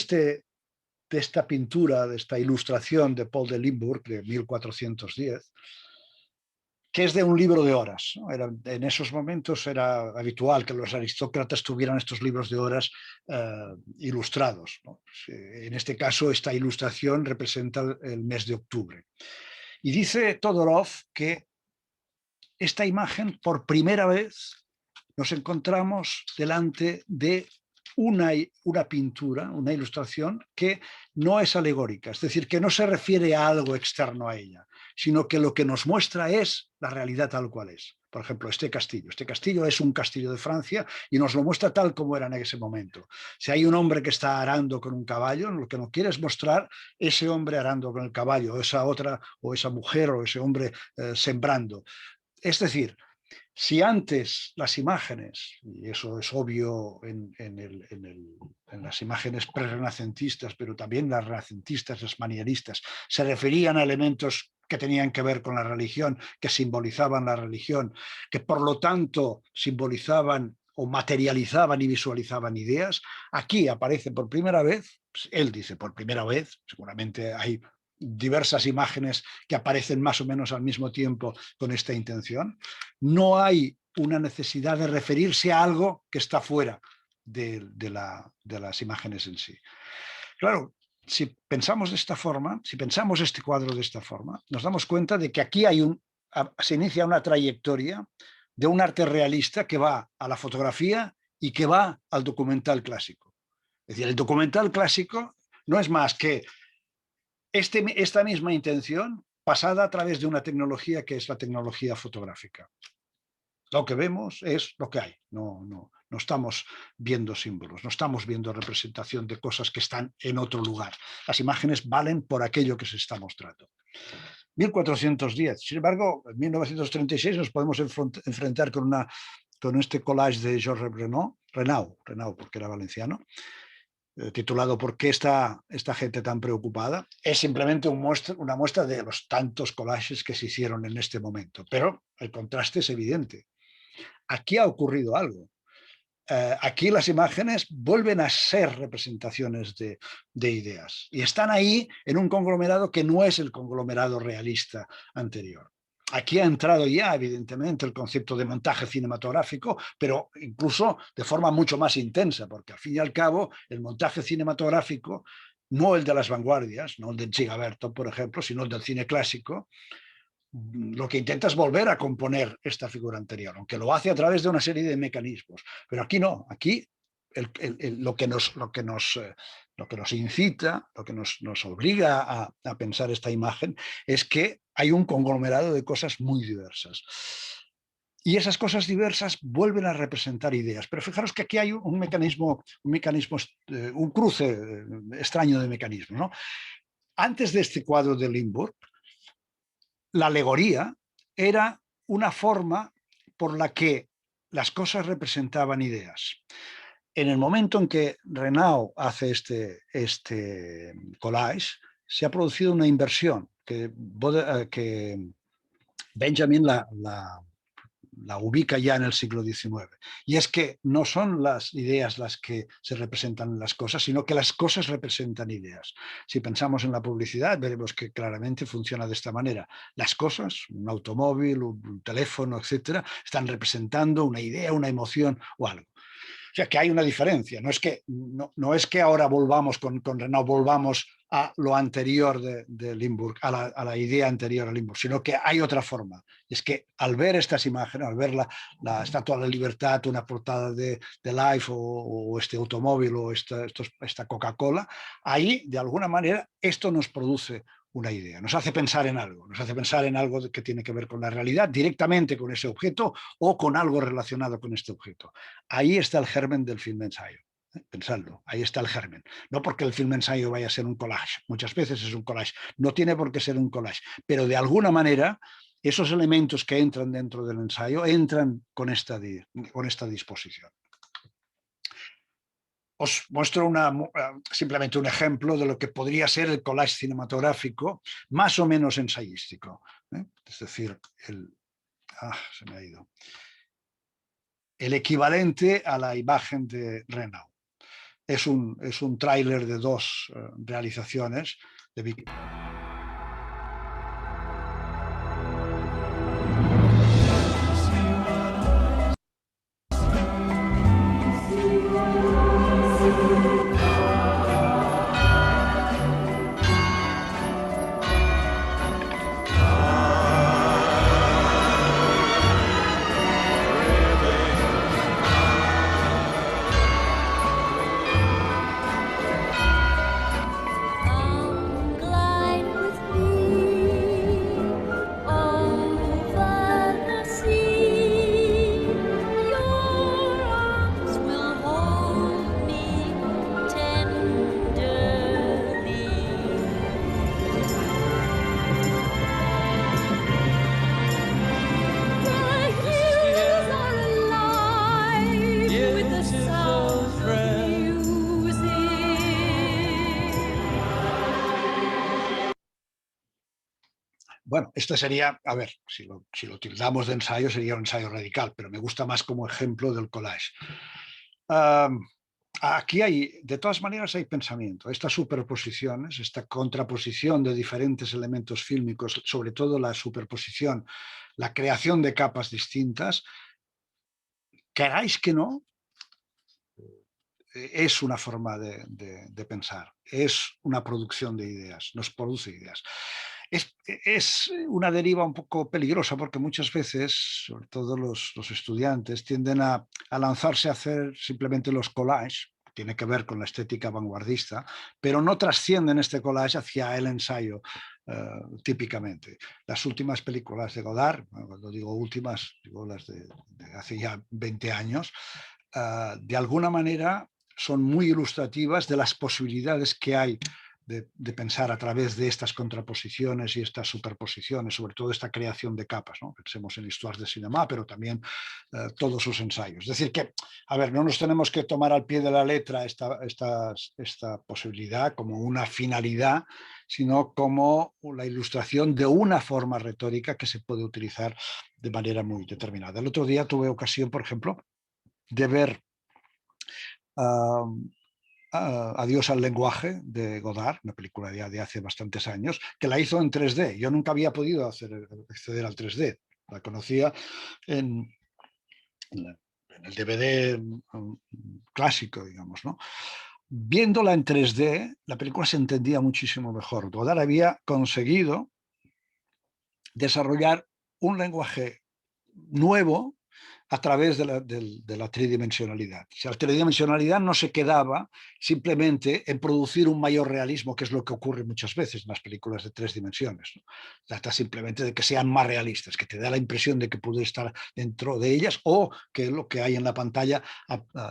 esta pintura, de esta ilustración de Paul de Limburg de 1410, que es de un libro de horas, ¿no? En esos momentos era habitual que los aristócratas tuvieran estos libros de horas ilustrados, ¿no? En este caso, esta ilustración representa el mes de octubre. Y dice Todorov que esta imagen, por primera vez, nos encontramos delante de una pintura, una ilustración que no es alegórica, es decir, que no se refiere a algo externo a ella, sino que lo que nos muestra es la realidad tal cual es. Por ejemplo, este castillo es un castillo de Francia y nos lo muestra tal como era en ese momento. Si hay un hombre que está arando con un caballo, lo que no quiere es mostrar ese hombre arando con el caballo, o esa otra, o esa mujer, o ese hombre sembrando. Es decir, si antes las imágenes, y eso es obvio en las imágenes prerrenacentistas, pero también las renacentistas, las manieristas, se referían a elementos que tenían que ver con la religión, que simbolizaban la religión, que por lo tanto simbolizaban o materializaban y visualizaban ideas, aquí aparece por primera vez, él dice por primera vez, seguramente hay diversas imágenes que aparecen más o menos al mismo tiempo con esta intención. No hay una necesidad de referirse a algo que está fuera de las imágenes en sí. Claro, si pensamos de esta forma, si pensamos este cuadro de esta forma, nos damos cuenta de que aquí se inicia una trayectoria de un arte realista que va a la fotografía y que va al documental clásico. Es decir, el documental clásico no es más que esta misma intención pasada a través de una tecnología que es la tecnología fotográfica. Lo que vemos es lo que hay, no estamos viendo símbolos, no estamos viendo representación de cosas que están en otro lugar. Las imágenes valen por aquello que se está mostrando. 1410. Sin embargo, en 1936 nos podemos enfrentar con este collage de Georges Renaud, porque era valenciano, titulado ¿Por qué está esta gente tan preocupada? Es simplemente una muestra de los tantos collages que se hicieron en este momento, pero el contraste es evidente. Aquí ha ocurrido algo. Aquí las imágenes vuelven a ser representaciones de ideas y están ahí en un conglomerado que no es el conglomerado realista anterior. Aquí ha entrado ya, evidentemente, el concepto de montaje cinematográfico, pero incluso de forma mucho más intensa, porque al fin y al cabo el montaje cinematográfico, no el de las vanguardias, no el de Gigaberto, por ejemplo, sino el del cine clásico, lo que intenta es volver a componer esta figura anterior, aunque lo hace a través de una serie de mecanismos. Pero aquí no, aquí lo que nos incita, lo que nos obliga a pensar esta imagen es que hay un conglomerado de cosas muy diversas. Y esas cosas diversas vuelven a representar ideas. Pero fijaros que aquí hay un mecanismo, un cruce extraño de mecanismos, ¿no? Antes de este cuadro de Limburg, la alegoría era una forma por la que las cosas representaban ideas. En el momento en que Renaud hace este collage, se ha producido una inversión que Benjamin la ubica ya en el siglo XIX. Y es que no son las ideas las que se representan en las cosas, sino que las cosas representan ideas. Si pensamos en la publicidad, veremos que claramente funciona de esta manera. Las cosas, un automóvil, un teléfono, etcétera, están representando una idea, una emoción o algo. O sea, que hay una diferencia. No es que ahora volvamos con Renaud, volvamos a lo anterior de Limburg, a la idea anterior a Limburg, sino que hay otra forma. Y es que al ver estas imágenes, al ver la Estatua de la Libertad, una portada de Life o este automóvil o esta Coca-Cola, ahí de alguna manera esto nos produce una idea, nos hace pensar en algo que tiene que ver con la realidad, directamente con ese objeto o con algo relacionado con este objeto. Ahí está el germen del film ensayo. Pensadlo, ahí está el germen. No porque el film ensayo vaya a ser un collage, muchas veces es un collage, no tiene por qué ser un collage, pero de alguna manera esos elementos que entran dentro del ensayo entran con esta disposición. Os muestro simplemente un ejemplo de lo que podría ser el collage cinematográfico, más o menos ensayístico. Es decir, se me ha ido. El equivalente a la imagen de Renault. Es un tráiler de 2 realizaciones de Vic. Bueno, esto sería, a ver, si lo tildamos de ensayo, sería un ensayo radical, pero me gusta más como ejemplo del collage. Aquí de todas maneras hay pensamiento, estas superposiciones, esta contraposición de diferentes elementos fílmicos, sobre todo la superposición, la creación de capas distintas, queráis que no, es una forma de pensar, es una producción de ideas, nos produce ideas. Es una deriva un poco peligrosa porque muchas veces, sobre todo los estudiantes, tienden a lanzarse a hacer simplemente los collages, tiene que ver con la estética vanguardista, pero no trascienden este collage hacia el ensayo típicamente. Las últimas películas de Godard, cuando digo últimas, digo las de hace ya 20 años, de alguna manera son muy ilustrativas de las posibilidades que hay de pensar a través de estas contraposiciones y estas superposiciones, sobre todo esta creación de capas, ¿no? Pensemos en Histoire de Cinema, pero también todos sus ensayos. Es decir que, a ver, no nos tenemos que tomar al pie de la letra esta posibilidad como una finalidad, sino como la ilustración de una forma retórica que se puede utilizar de manera muy determinada. El otro día tuve ocasión, por ejemplo, de ver Adiós al lenguaje de Godard, una película ya de hace bastantes años, que la hizo en 3D. Yo nunca había podido acceder al 3D. La conocía en el DVD clásico, digamos, ¿no? Viéndola en 3D, la película se entendía muchísimo mejor. Godard había conseguido desarrollar un lenguaje nuevo a través de la tridimensionalidad. O sea, la tridimensionalidad no se quedaba simplemente en producir un mayor realismo, que es lo que ocurre muchas veces en las películas de 3 dimensiones, ¿no? Trata simplemente de que sean más realistas, que te da la impresión de que puedes estar dentro de ellas o que lo que hay en la pantalla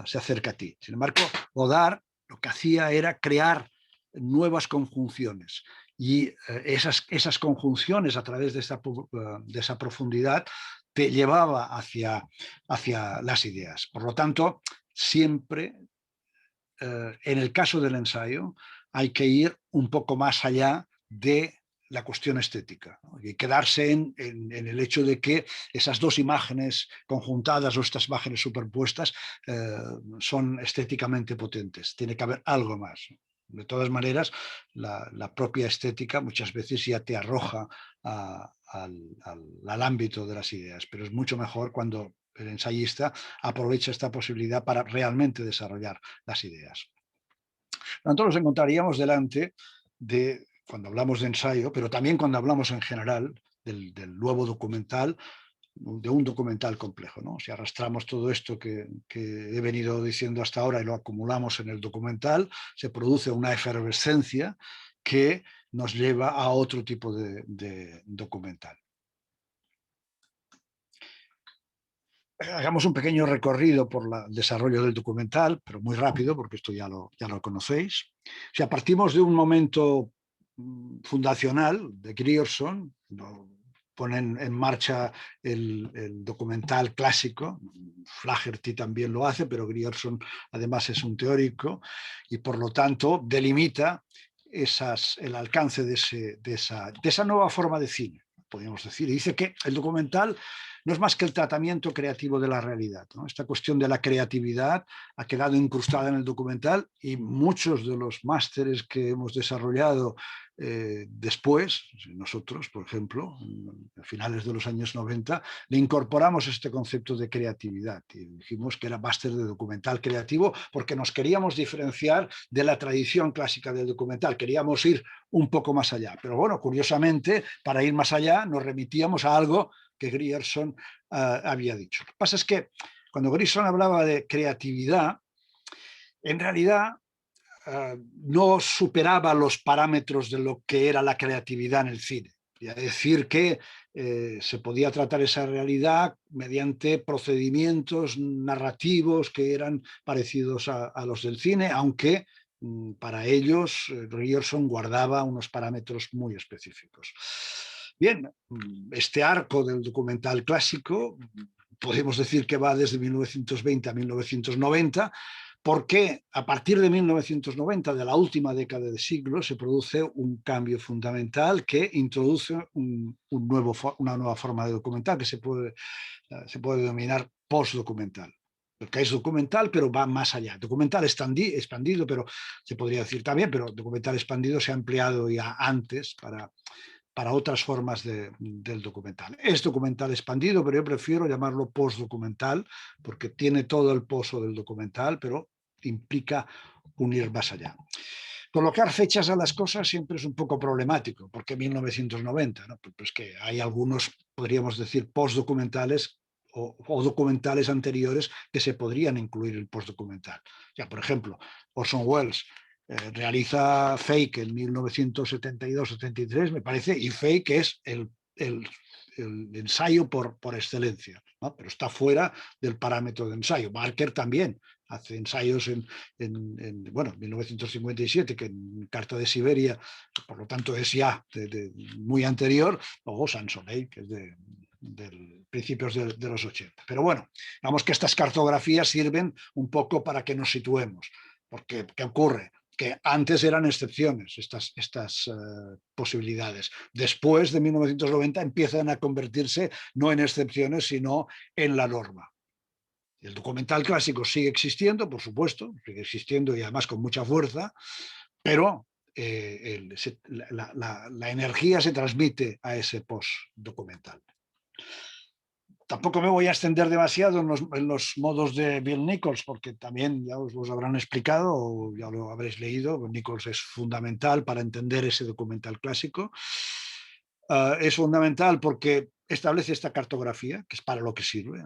se acerca a ti. Sin embargo, Godard lo que hacía era crear nuevas conjunciones. Y esas conjunciones a través de esa profundidad te llevaba hacia las ideas. Por lo tanto, siempre en el caso del ensayo hay que ir un poco más allá de la cuestión estética, ¿no? Y quedarse en el hecho de que esas 2 imágenes conjuntadas o estas imágenes superpuestas son estéticamente potentes. Tiene que haber algo más. De todas maneras, la propia estética muchas veces ya te arroja al ámbito de las ideas, pero es mucho mejor cuando el ensayista aprovecha esta posibilidad para realmente desarrollar las ideas. Nosotros nos encontraríamos delante cuando hablamos de ensayo, pero también cuando hablamos en general del nuevo documental, de un documental complejo, ¿no? Si arrastramos todo esto que he venido diciendo hasta ahora y lo acumulamos en el documental, se produce una efervescencia que nos lleva a otro tipo de documental. Hagamos un pequeño recorrido por el desarrollo del documental, pero muy rápido, porque esto ya lo conocéis. O sea, partimos de un momento fundacional de Grierson, ponen en marcha el documental clásico. Flaherty también lo hace, pero Grierson además es un teórico y por lo tanto delimita el alcance de esa nueva forma de cine, podríamos decir. Y dice que el documental no es más que el tratamiento creativo de la realidad, ¿no? Esta cuestión de la creatividad ha quedado incrustada en el documental y muchos de los másteres que hemos desarrollado después, nosotros, por ejemplo, a finales de los años 90, le incorporamos este concepto de creatividad y dijimos que era máster de documental creativo porque nos queríamos diferenciar de la tradición clásica del documental, queríamos ir un poco más allá. Pero bueno, curiosamente, para ir más allá nos remitíamos a algo que Grierson había dicho. Lo que pasa es que cuando Grierson hablaba de creatividad, en realidad no superaba los parámetros de lo que era la creatividad en el cine. Es decir, que se podía tratar esa realidad mediante procedimientos narrativos que eran parecidos a los del cine, aunque para ellos Grierson guardaba unos parámetros muy específicos. Bien, este arco del documental clásico podemos decir que va desde 1920 a 1990, porque a partir de 1990, de la última década del siglo, se produce un cambio fundamental que introduce una nueva forma de documental que se puede denominar postdocumental. Porque es documental, pero va más allá. Documental expandido, pero se podría decir también, pero documental expandido se ha empleado ya antes para otras formas del documental. Es documental expandido, pero yo prefiero llamarlo postdocumental porque tiene todo el pozo del documental, pero implica unir más allá. Colocar fechas a las cosas siempre es un poco problemático, porque 1990, ¿no? Pues que hay algunos, podríamos decir, postdocumentales o documentales anteriores que se podrían incluir en postdocumental. Ya, por ejemplo, Orson Welles realiza Fake en 1972-73, me parece, y Fake es el ensayo por excelencia, ¿no? Pero está fuera del parámetro de ensayo. Barker también hace ensayos en 1957, que en Carta de Siberia, por lo tanto es ya muy anterior, o Sans-Soleil, que es de principios de los 80. Pero bueno, digamos que estas cartografías sirven un poco para que nos situemos. Porque, ¿qué ocurre? Que antes eran excepciones estas posibilidades. Después de 1990 empiezan a convertirse no en excepciones, sino en la norma. El documental clásico sigue existiendo, por supuesto, sigue existiendo y además con mucha fuerza, pero la energía se transmite a ese post-documental. Tampoco me voy a extender demasiado en los modos de Bill Nichols, porque también ya os habrán explicado o ya lo habréis leído. Nichols es fundamental para entender ese documental clásico. Es fundamental porque establece esta cartografía, que es para lo que sirve.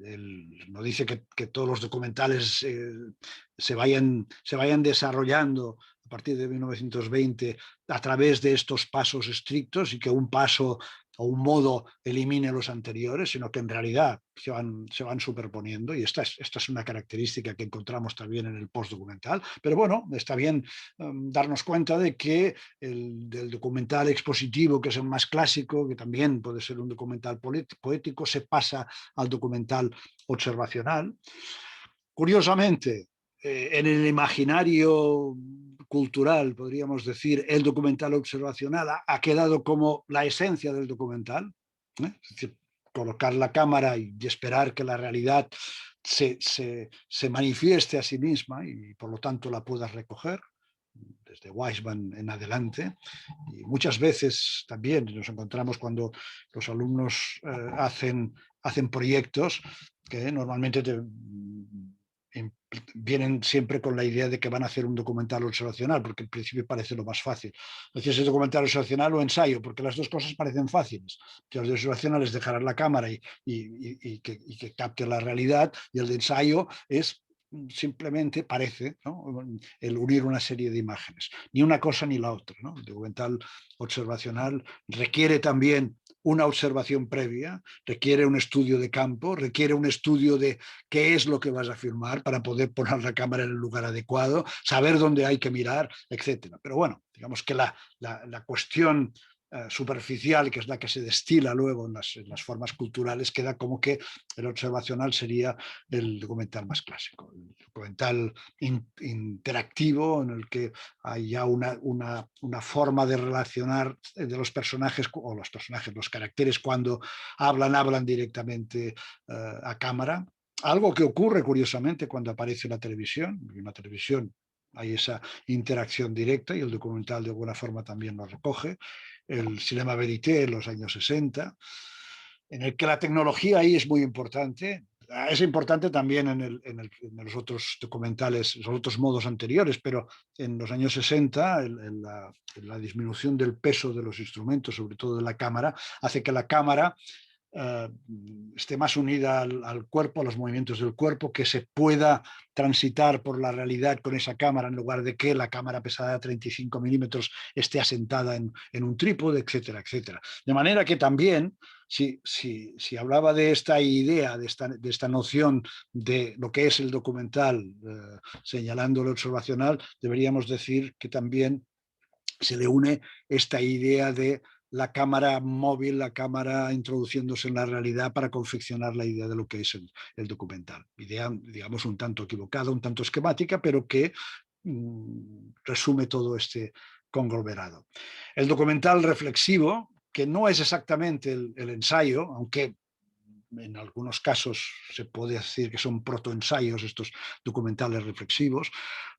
Él no dice que todos los documentales se vayan desarrollando a partir de 1920 a través de estos pasos estrictos y que un paso o un modo elimine los anteriores, sino que en realidad se van superponiendo, y esta es una característica que encontramos también en el postdocumental. Pero bueno, está bien darnos cuenta de que del documental expositivo, que es el más clásico, que también puede ser un documental poético, se pasa al documental observacional. Curiosamente, en el imaginario cultural, podríamos decir, el documental observacional ha quedado como la esencia del documental, ¿eh? Es decir, colocar la cámara y esperar que la realidad se manifieste a sí misma y por lo tanto la puedas recoger, desde Weisman en adelante. Y muchas veces también nos encontramos cuando los alumnos hacen proyectos que normalmente vienen siempre con la idea de que van a hacer un documental observacional, porque al principio parece lo más fácil. Entonces es documental observacional o ensayo, porque las dos cosas parecen fáciles. Que el de observacional es dejar la cámara y que capte la realidad, y el de ensayo es simplemente parece, ¿no?, el unir una serie de imágenes. Ni una cosa ni la otra, ¿no? El documental observacional requiere también una observación previa, requiere un estudio de campo, requiere un estudio de qué es lo que vas a filmar para poder poner la cámara en el lugar adecuado, saber dónde hay que mirar, etcétera. Pero bueno, digamos que la cuestión superficial, que es la que se destila luego en las formas culturales, queda como que el observacional sería el documental más clásico, el documental interactivo en el que hay ya una forma de relacionar de los personajes, o los caracteres cuando hablan directamente a cámara. Algo que ocurre curiosamente cuando aparece la televisión. En la televisión hay esa interacción directa y el documental de alguna forma también lo recoge. El cinema verité en los años 60, en el que la tecnología ahí es muy importante. Es importante también en los otros documentales, los otros modos anteriores, pero en los años 60 la disminución del peso de los instrumentos, sobre todo de la cámara, hace que la cámara esté más unida al cuerpo, a los movimientos del cuerpo, que se pueda transitar por la realidad con esa cámara en lugar de que la cámara pesada de 35 milímetros esté asentada en un trípode, etcétera, etcétera. De manera que también, si hablaba de esta idea, de esta noción de lo que es el documental, señalando lo observacional, deberíamos decir que también se le une esta idea de la cámara móvil, la cámara introduciéndose en la realidad para confeccionar la idea de lo que es el documental. Idea, digamos, un tanto equivocada, un tanto esquemática, pero que resume todo este conglomerado. El documental reflexivo, que no es exactamente el ensayo, aunque en algunos casos se puede decir que son protoensayos estos documentales reflexivos.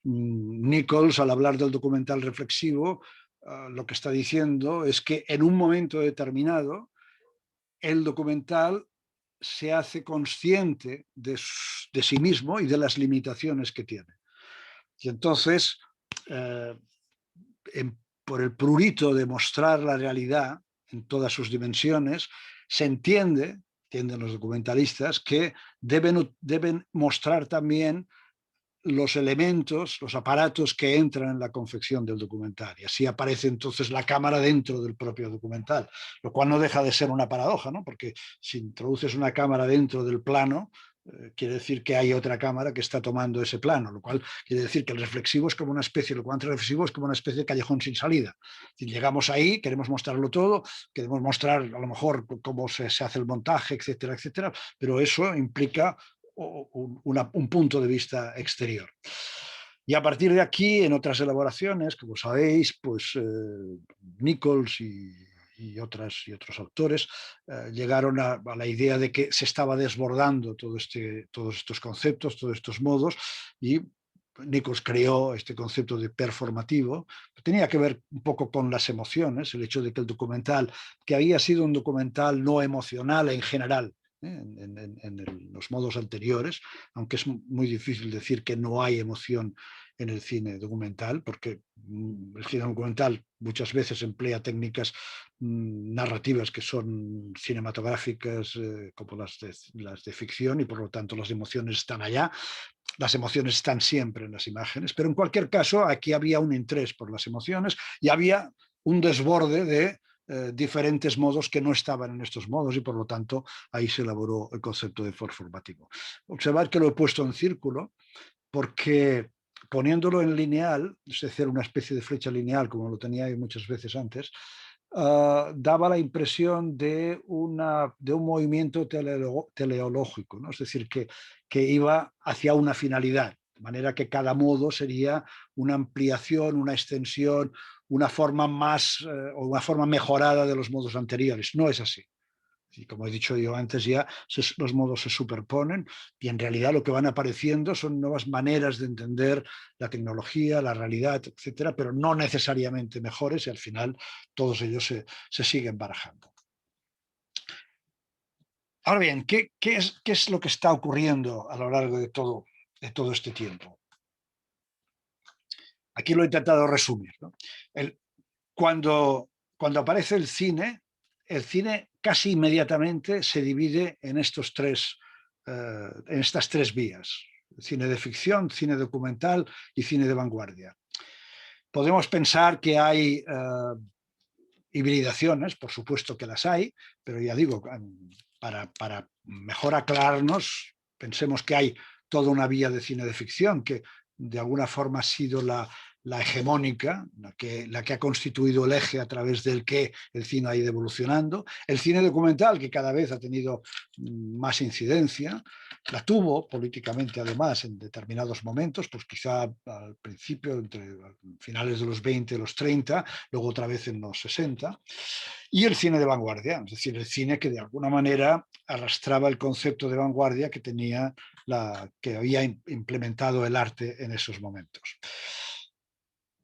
Nichols, al hablar del documental reflexivo, lo que está diciendo es que en un momento determinado el documental se hace consciente de sí mismo y de las limitaciones que tiene. Y entonces, eh, por el prurito de mostrar la realidad en todas sus dimensiones, se entienden los documentalistas, que deben mostrar también los elementos, los aparatos que entran en la confección del documental. Y así aparece entonces la cámara dentro del propio documental, lo cual no deja de ser una paradoja, ¿no? Porque si introduces una cámara dentro del plano, quiere decir que hay otra cámara que está tomando ese plano, lo cual quiere decir que el reflexivo es como una especie, lo cual reflexivo es como una especie de callejón sin salida. Si llegamos ahí, queremos mostrarlo todo, queremos mostrar a lo mejor cómo se hace el montaje, etcétera, etcétera, pero eso implica un punto de vista exterior. Y a partir de aquí, en otras elaboraciones, como sabéis, pues Nichols y otros autores llegaron a la idea de que se estaba desbordando todos estos conceptos, todos estos modos, y Nichols creó este concepto de performativo, que tenía que ver un poco con las emociones, el hecho de que el documental, que había sido un documental no emocional en general, en los modos anteriores, aunque es muy difícil decir que no hay emoción en el cine documental, porque el cine documental muchas veces emplea técnicas narrativas que son cinematográficas, como las de ficción, y por lo tanto las emociones están allá. Las emociones están siempre en las imágenes, pero en cualquier caso aquí había un interés por las emociones y había un desborde de diferentes modos que no estaban en estos modos, y por lo tanto ahí se elaboró el concepto de performativo. Observad que lo he puesto en círculo porque poniéndolo en lineal, es decir, una especie de flecha lineal como lo tenía muchas veces antes, daba la impresión de un movimiento teleológico, ¿no? Es decir, que iba hacia una finalidad, de manera que cada modo sería una ampliación, una extensión, una forma más o una forma mejorada de los modos anteriores. No es así. Y como he dicho yo antes, ya los modos se superponen y en realidad lo que van apareciendo son nuevas maneras de entender la tecnología, la realidad, etcétera, pero no necesariamente mejores, y al final todos ellos se siguen barajando. Ahora bien, ¿qué es lo que está ocurriendo a lo largo de todo todo este tiempo. Aquí lo he intentado resumir, ¿no? Cuando aparece el cine casi inmediatamente se divide en estas tres vías: cine de ficción, cine documental y cine de vanguardia. Podemos pensar que hay hibridaciones, por supuesto que las hay, pero ya digo, para mejor aclararnos, pensemos que hay toda una vía de cine de ficción que de alguna forma ha sido la hegemónica, la que ha constituido el eje a través del que el cine ha ido evolucionando. El cine documental, que cada vez ha tenido más incidencia, la tuvo políticamente además en determinados momentos, pues quizá al principio, entre finales de los 20 y los 30, luego otra vez en los 60. Y el cine de vanguardia, es decir, el cine que de alguna manera arrastraba el concepto de vanguardia que había implementado el arte en esos momentos.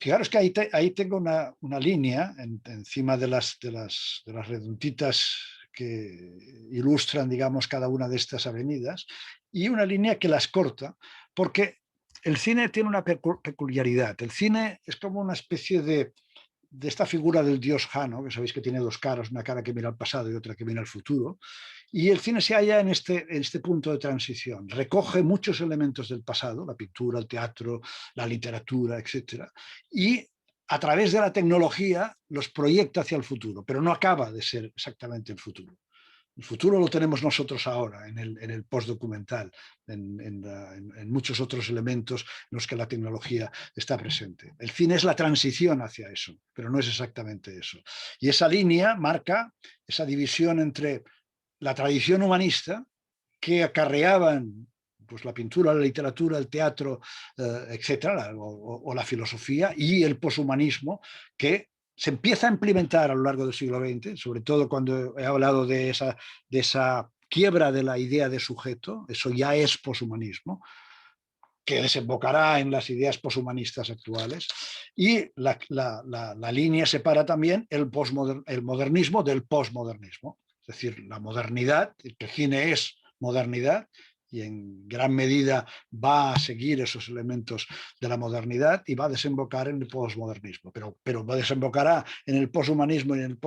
Fijaros que ahí tengo una línea encima de las redonditas que ilustran, digamos, cada una de estas avenidas, y una línea que las corta, porque el cine tiene una peculiaridad. El cine es como una especie de esta figura del dios Jano, que sabéis que tiene dos caras, una cara que mira al pasado y otra que mira al futuro, y el cine se halla en este punto de transición. Recoge muchos elementos del pasado, la pintura, el teatro, la literatura, etc. Y a través de la tecnología los proyecta hacia el futuro, pero no acaba de ser exactamente el futuro. El futuro lo tenemos nosotros ahora, en el postdocumental, en muchos otros elementos en los que la tecnología está presente. El cine es la transición hacia eso, pero no es exactamente eso. Y esa línea marca esa división entre la tradición humanista, que acarreaban pues la pintura, la literatura, el teatro, etcétera, o la filosofía, y el poshumanismo, que se empieza a implementar a lo largo del siglo XX, sobre todo cuando he hablado de esa quiebra de la idea de sujeto. Eso ya es poshumanismo, que desembocará en las ideas poshumanistas actuales. Y la línea separa también el modernismo del posmodernismo. Es decir, la modernidad, el cine es modernidad, y en gran medida va a seguir esos elementos de la modernidad y va a desembocar en el posmodernismo, pero desembocará en el poshumanismo y en el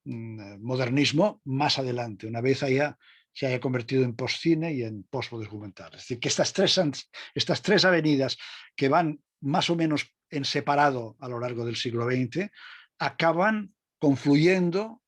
posmodernismo más adelante, una vez se haya convertido en postcine y en postdocumental. Es decir, que estas tres avenidas, que van más o menos en separado a lo largo del siglo XX, acaban confluyendo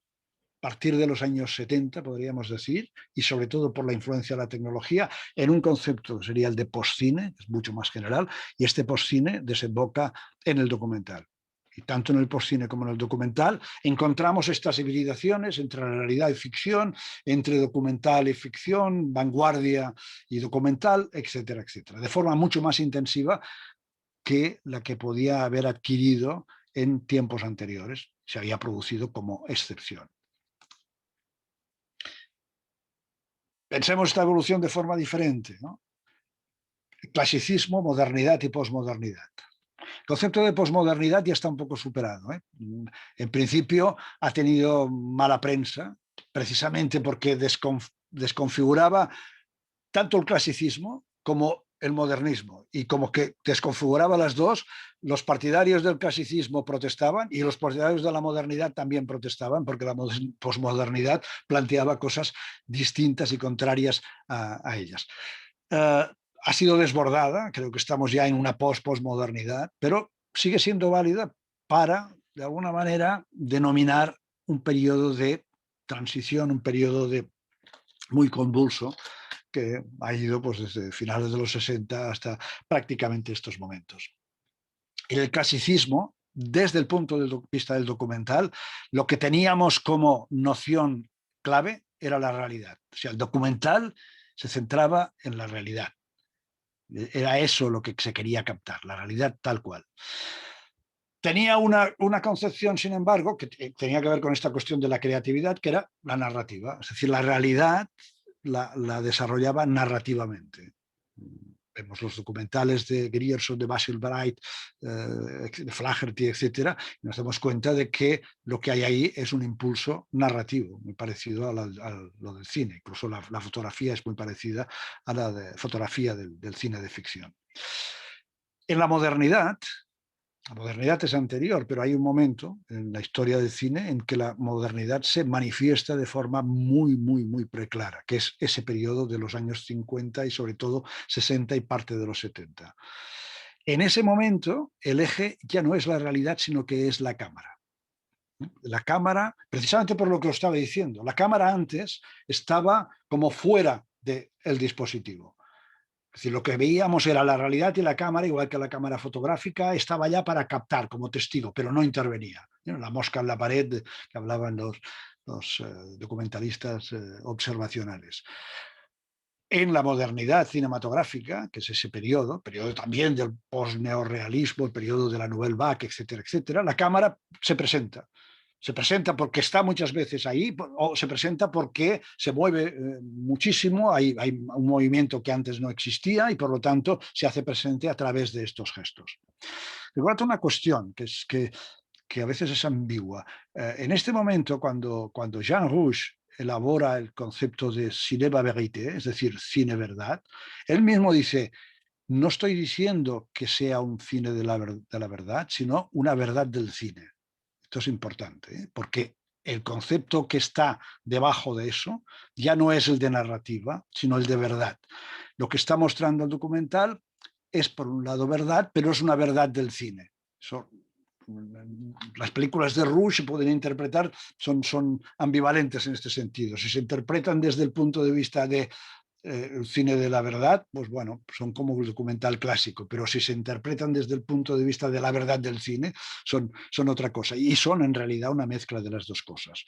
a partir de los años 70, podríamos decir, y sobre todo por la influencia de la tecnología, en un concepto que sería el de postcine, que es mucho más general, y este postcine desemboca en el documental. Y tanto en el postcine como en el documental encontramos estas hibridaciones entre la realidad y ficción, entre documental y ficción, vanguardia y documental, etcétera, etcétera, de forma mucho más intensiva que la que podía haber adquirido en tiempos anteriores, se había producido como excepción. Pensemos esta evolución de forma diferente, ¿no? Clasicismo, modernidad y posmodernidad. El concepto de posmodernidad ya está un poco superado, ¿eh? En principio ha tenido mala prensa, precisamente porque desconfiguraba tanto el clasicismo como el modernismo, y como que desconfiguraba las dos. Los partidarios del clasicismo protestaban y los partidarios de la modernidad también protestaban, porque la posmodernidad planteaba cosas distintas y contrarias a ellas. Ha sido desbordada, creo que estamos ya en una posmodernidad, pero sigue siendo válida para, de alguna manera, denominar un periodo de transición, un periodo muy convulso, que ha ido pues desde finales de los 60 hasta prácticamente estos momentos. En el clasicismo, desde el punto de vista del documental, lo que teníamos como noción clave era la realidad. O sea, el documental se centraba en la realidad. Era eso lo que se quería captar, la realidad tal cual. Tenía una concepción, sin embargo, que tenía que ver con esta cuestión de la creatividad, que era la narrativa. Es decir, la realidad la desarrollaba narrativamente. vemos los documentales de Grierson, de Basil Bright, de Flaherty, etc., y nos damos cuenta de que lo que hay ahí es un impulso narrativo, muy parecido a lo del cine. Incluso la fotografía es muy parecida a la fotografía del cine de ficción. En la modernidad es anterior, pero hay un momento en la historia del cine en que la modernidad se manifiesta de forma muy, muy, muy preclara, que es ese periodo de los años 50 y sobre todo 60 y parte de los 70. En ese momento, el eje ya no es la realidad, sino que es la cámara. La cámara, precisamente por lo que os estaba diciendo, la cámara antes estaba como fuera del dispositivo. Es decir, lo que veíamos era la realidad y la cámara, igual que la cámara fotográfica, estaba ya para captar como testigo, pero no intervenía. La mosca en la pared que hablaban los documentalistas observacionales. En la modernidad cinematográfica, que es ese periodo también del post-neorrealismo, el periodo de la Nouvelle Vague, etcétera, etcétera, la cámara se presenta. Se presenta porque está muchas veces ahí, o se presenta porque se mueve muchísimo, hay un movimiento que antes no existía y por lo tanto se hace presente a través de estos gestos. Recuerdo una cuestión que a veces es ambigua. En este momento, cuando Jean Rouch elabora el concepto de cinéma vérité, es decir, cine verdad, él mismo dice, no estoy diciendo que sea un cine de la verdad, sino una verdad del cine. Esto es importante, porque el concepto que está debajo de eso ya no es el de narrativa, sino el de verdad. Lo que está mostrando el documental es, por un lado, verdad, pero es una verdad del cine. Las películas de Rouch se pueden interpretar, son ambivalentes en este sentido. Si se interpretan desde el punto de vista de el cine de la verdad, pues bueno, son como un documental clásico, pero si se interpretan desde el punto de vista de la verdad del cine, son otra cosa, y son en realidad una mezcla de las dos cosas.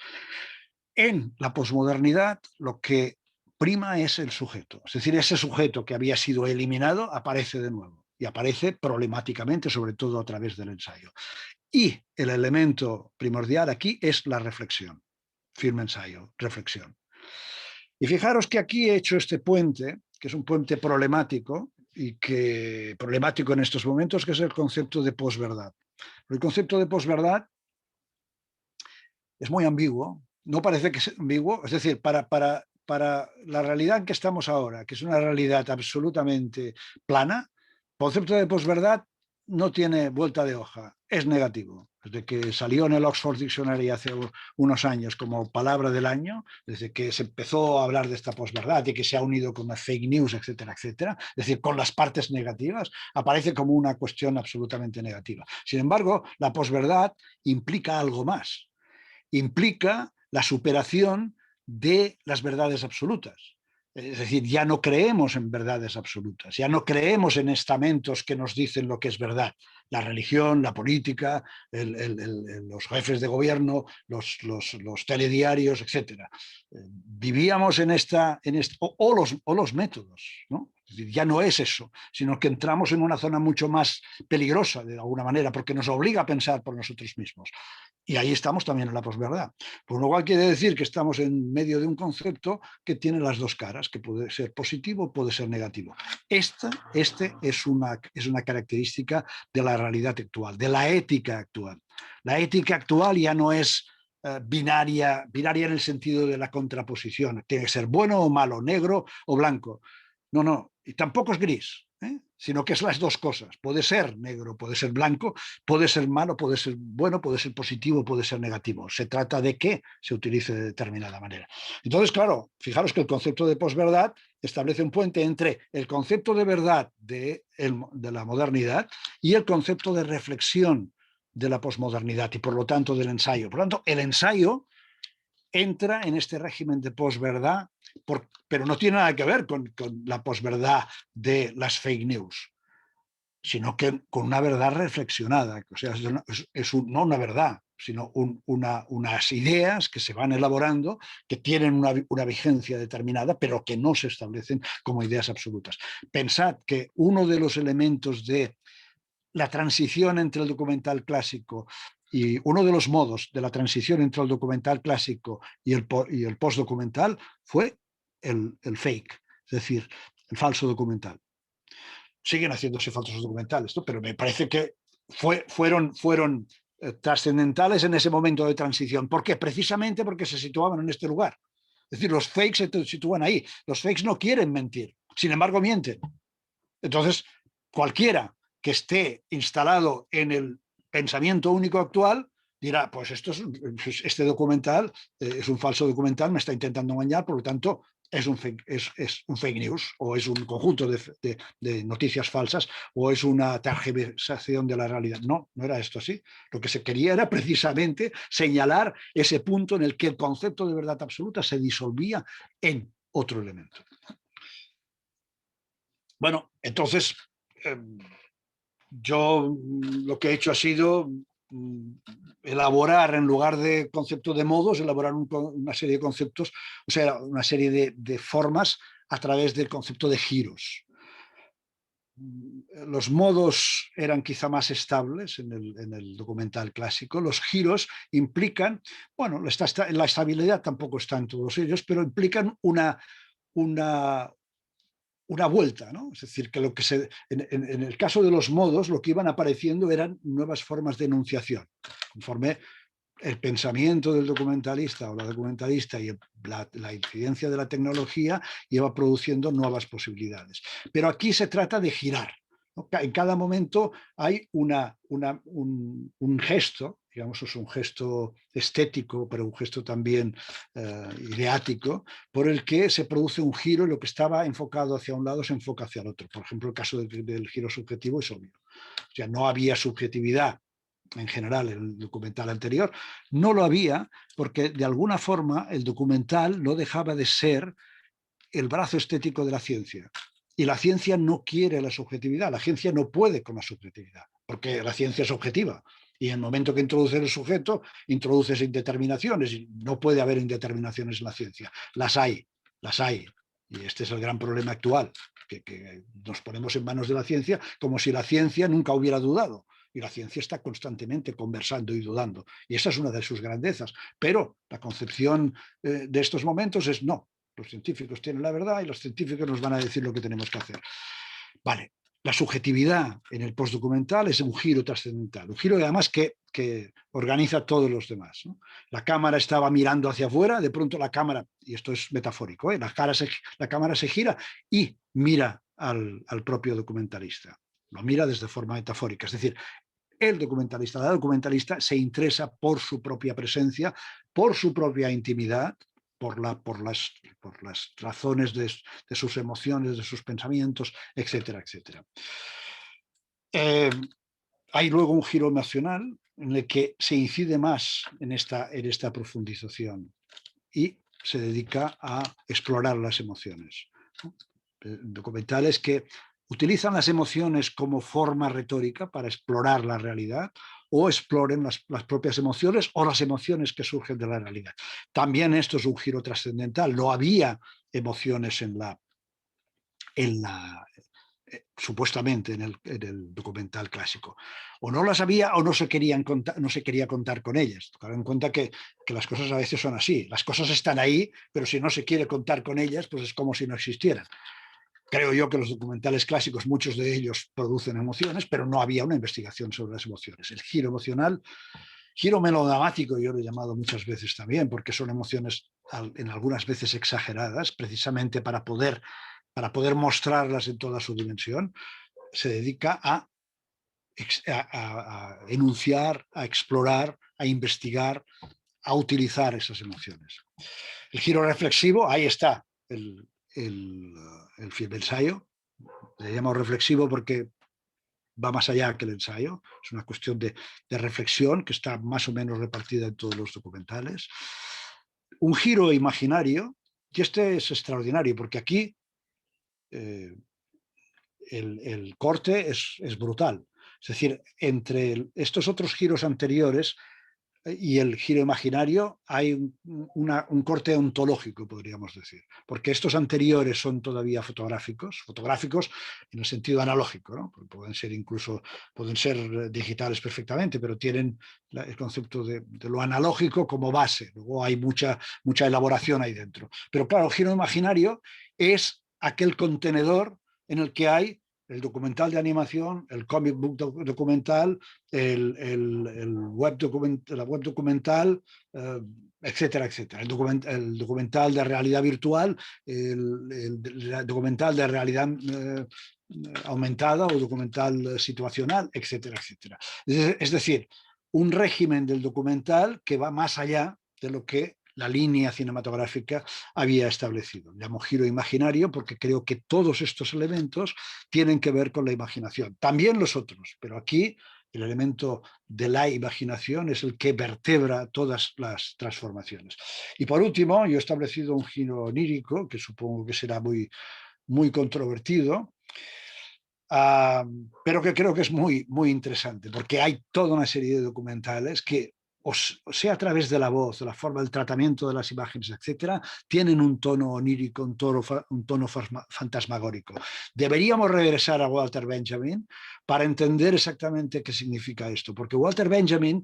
En la posmodernidad, lo que prima es el sujeto, es decir, ese sujeto que había sido eliminado aparece de nuevo, y aparece problemáticamente, sobre todo a través del ensayo. Y el elemento primordial aquí es la reflexión, film-ensayo, reflexión. Y fijaros que aquí he hecho este puente, que es un puente problemático, y que problemático en estos momentos, que es el concepto de posverdad. El concepto de posverdad es muy ambiguo, no parece que sea ambiguo, es decir, para la realidad en que estamos ahora, que es una realidad absolutamente plana, el concepto de posverdad no tiene vuelta de hoja, es negativo. Desde que salió en el Oxford Dictionary hace unos años como palabra del año, desde que se empezó a hablar de esta posverdad y que se ha unido con las fake news, etcétera, etcétera, es decir, con las partes negativas, aparece como una cuestión absolutamente negativa. Sin embargo, la posverdad implica algo más. Implica la superación de las verdades absolutas. Es decir, ya no creemos en verdades absolutas, ya no creemos en estamentos que nos dicen lo que es verdad. La religión, la política, los jefes de gobierno, los telediarios, etc. Vivíamos en esta o los métodos, ¿no? Es decir, ya no es eso, sino que entramos en una zona mucho más peligrosa, de alguna manera, porque nos obliga a pensar por nosotros mismos. Y ahí estamos también en la posverdad. Por lo cual quiere decir que estamos en medio de un concepto que tiene las dos caras, que puede ser positivo, puede ser negativo. Este es una característica de la realidad actual, de la ética actual. La ética actual ya no es binaria en el sentido de la contraposición. Tiene que ser bueno o malo, negro o blanco. No, y tampoco es gris, sino que es las dos cosas. Puede ser negro, puede ser blanco, puede ser malo, puede ser bueno, puede ser positivo, puede ser negativo. Se trata de que se utilice de determinada manera. Entonces, claro, fijaros que el concepto de posverdad establece un puente entre el concepto de verdad de la modernidad y el concepto de reflexión de la posmodernidad y, por lo tanto, del ensayo. Por lo tanto, el ensayo entra en este régimen de posverdad, pero no tiene nada que ver con la posverdad de las fake news, sino que con una verdad reflexionada. O sea, no una verdad, sino unas ideas que se van elaborando, que tienen una vigencia determinada, pero que no se establecen como ideas absolutas. Pensad que uno de los elementos de la transición entre el documental clásico y uno de los modos de la transición entre el documental clásico y el postdocumental fue el fake, es decir, el falso documental. siguen haciéndose falsos documentales, ¿no? Pero me parece que fueron trascendentales en ese momento de transición. ¿Por qué? Precisamente porque se situaban en este lugar. Es decir, los fakes se sitúan ahí. Los fakes no quieren mentir, sin embargo mienten. Entonces, cualquiera que esté instalado en el pensamiento único actual dirá, pues este documental es un falso documental, me está intentando engañar, por lo tanto es un fake news, o es un conjunto de noticias falsas, o es una tergiversación de la realidad. No, no era esto así. Lo que se quería era precisamente señalar ese punto en el que el concepto de verdad absoluta se disolvía en otro elemento. Bueno, entonces yo lo que he hecho ha sido elaborar, en lugar de concepto de modos, elaborar una serie de conceptos, o sea, una serie de formas a través del concepto de giros. Los modos eran quizá más estables en el documental clásico. Los giros implican, bueno, la estabilidad tampoco está en todos ellos, pero implican una vuelta, ¿no? Es decir, que en el caso de los modos, lo que iban apareciendo eran nuevas formas de enunciación, conforme el pensamiento del documentalista o la documentalista y la incidencia de la tecnología iba produciendo nuevas posibilidades. Pero aquí se trata de girar, ¿no? En cada momento hay un gesto, digamos, es un gesto estético, pero un gesto también ideático, por el que se produce un giro y lo que estaba enfocado hacia un lado se enfoca hacia el otro. Por ejemplo, el caso del giro subjetivo es obvio. O sea, no había subjetividad en general en el documental anterior. No lo había porque de alguna forma el documental no dejaba de ser el brazo estético de la ciencia. Y la ciencia no quiere la subjetividad, la ciencia no puede con la subjetividad, porque la ciencia es objetiva. Y en el momento que introduces el sujeto, introduces indeterminaciones, y no puede haber indeterminaciones en la ciencia. Las hay. Y este es el gran problema actual, que nos ponemos en manos de la ciencia como si la ciencia nunca hubiera dudado. Y la ciencia está constantemente conversando y dudando. Y esa es una de sus grandezas. Pero la concepción de estos momentos es no. Los científicos tienen la verdad y los científicos nos van a decir lo que tenemos que hacer. Vale, la subjetividad en el postdocumental es un giro trascendental, un giro además que organiza a todos los demás, ¿no? La cámara estaba mirando hacia afuera, de pronto la cámara, y esto es metafórico, la cámara se gira y mira al propio documentalista. Lo mira desde forma metafórica, es decir, el documentalista, la documentalista se interesa por su propia presencia, por su propia intimidad, por las razones de sus emociones, de sus pensamientos, etcétera, etcétera. Hay luego un giro emocional en el que se incide más en esta profundización y se dedica a explorar las emociones. Documentales que utilizan las emociones como forma retórica para explorar la realidad o exploren las propias emociones o las emociones que surgen de la realidad. También esto es un giro trascendental. No había emociones supuestamente en el documental clásico. O no las había o no se quería contar con ellas. Tener en cuenta que las cosas a veces son así. Las cosas están ahí, pero si no se quiere contar con ellas, pues es como si no existieran. Creo yo que los documentales clásicos, muchos de ellos producen emociones, pero no había una investigación sobre las emociones. El giro emocional, giro melodramático, yo lo he llamado muchas veces también, porque son emociones en algunas veces exageradas, precisamente para poder mostrarlas en toda su dimensión, se dedica a enunciar, a explorar, a investigar, a utilizar esas emociones. El giro reflexivo, ahí está el film ensayo. Le llamo reflexivo porque va más allá que el ensayo. Es una cuestión de reflexión que está más o menos repartida en todos los documentales. Un giro imaginario, y este es extraordinario porque aquí el corte es brutal. Es decir, entre estos otros giros anteriores y el giro imaginario hay un corte ontológico, podríamos decir, porque estos anteriores son todavía fotográficos en el sentido analógico, ¿no? Pueden ser digitales perfectamente, pero tienen el concepto de lo analógico como base. Luego hay mucha elaboración ahí dentro. Pero claro, el giro imaginario es aquel contenedor en el que hay el documental de animación, el comic book documental, el web la web documental, etcétera, etcétera. El documental de realidad virtual, el documental de realidad aumentada o documental situacional, etcétera, etcétera. Es decir, un régimen del documental que va más allá de lo que la línea cinematográfica había establecido. Llamo giro imaginario porque creo que todos estos elementos tienen que ver con la imaginación. También los otros, pero aquí el elemento de la imaginación es el que vertebra todas las transformaciones. Y por último, yo he establecido un giro onírico, que supongo que será muy, muy controvertido, pero que creo que es muy, muy interesante, porque hay toda una serie de documentales que, o sea a través de la voz, la forma del tratamiento de las imágenes, etcétera, tienen un tono onírico, un tono fantasmagórico. Deberíamos regresar a Walter Benjamin para entender exactamente qué significa esto, porque Walter Benjamin,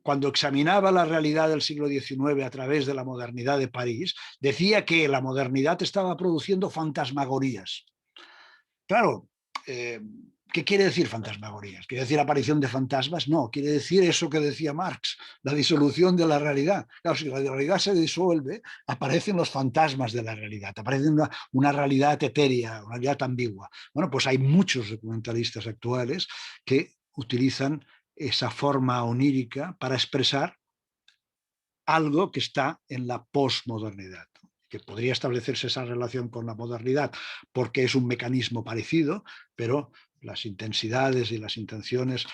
cuando examinaba la realidad del siglo XIX a través de la modernidad de París, decía que la modernidad estaba produciendo fantasmagorías. Claro, ¿qué quiere decir fantasmagorías? ¿Quiere decir aparición de fantasmas? No, quiere decir eso que decía Marx, la disolución de la realidad. Claro, si la realidad se disuelve, aparecen los fantasmas de la realidad, aparece una realidad etérea, una realidad ambigua. Bueno, pues hay muchos documentalistas actuales que utilizan esa forma onírica para expresar algo que está en la posmodernidad, que podría establecerse esa relación con la modernidad porque es un mecanismo parecido, pero las intensidades y las intenciones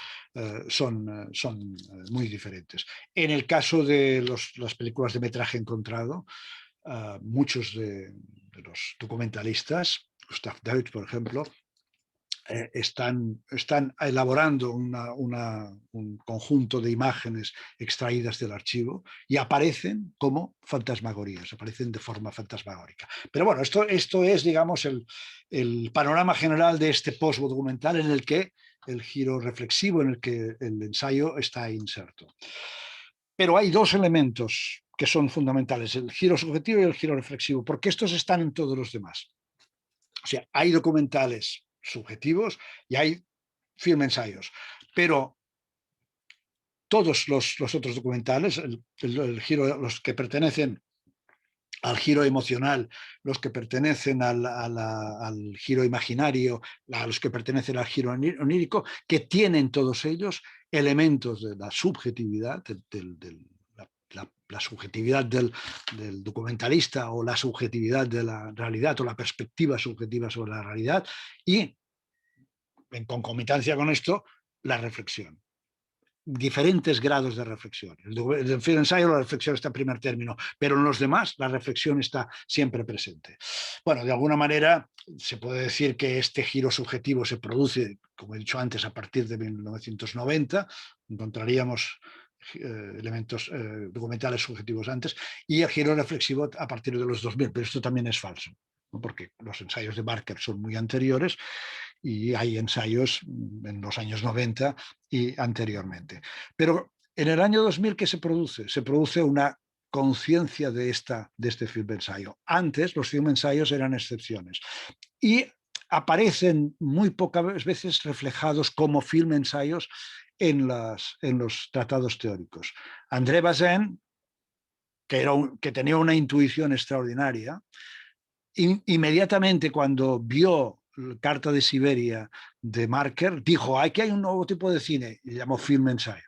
son muy diferentes. En el caso de las películas de metraje encontrado, muchos de los documentalistas, Gustav Deutsch, por ejemplo, están elaborando un conjunto de imágenes extraídas del archivo y aparecen como fantasmagorías, aparecen de forma fantasmagórica. Pero bueno, esto es, digamos, el panorama general de este post-documental en el que el giro reflexivo, en el que el ensayo está inserto. Pero hay dos elementos que son fundamentales, el giro subjetivo y el giro reflexivo, porque estos están en todos los demás. O sea, hay documentales subjetivos y hay film ensayos, pero todos los otros documentales, el giro, los que pertenecen al giro emocional, los que pertenecen al giro imaginario, a los que pertenecen al giro onírico, que tienen todos ellos elementos de la subjetividad, la subjetividad del documentalista o la subjetividad de la realidad o la perspectiva subjetiva sobre la realidad y, en concomitancia con esto, la reflexión. Diferentes grados de reflexión. En el film ensayo la reflexión está en primer término, pero en los demás la reflexión está siempre presente. Bueno, de alguna manera se puede decir que este giro subjetivo se produce, como he dicho antes, a partir de 1990. Encontraríamos elementos documentales subjetivos antes, y el giro reflexivo a partir de los 2000, pero esto también es falso, ¿no? Porque los ensayos de Barker son muy anteriores y hay ensayos en los años 90 y anteriormente. Pero en el año 2000, ¿qué se produce? Se produce una conciencia de este film ensayo. Antes los film ensayos eran excepciones y aparecen muy pocas veces reflejados como film ensayos en los tratados teóricos. André Bazin, que tenía una intuición extraordinaria, inmediatamente cuando vio Carta de Siberia de Marker, dijo, aquí hay un nuevo tipo de cine, y llamó film ensayo.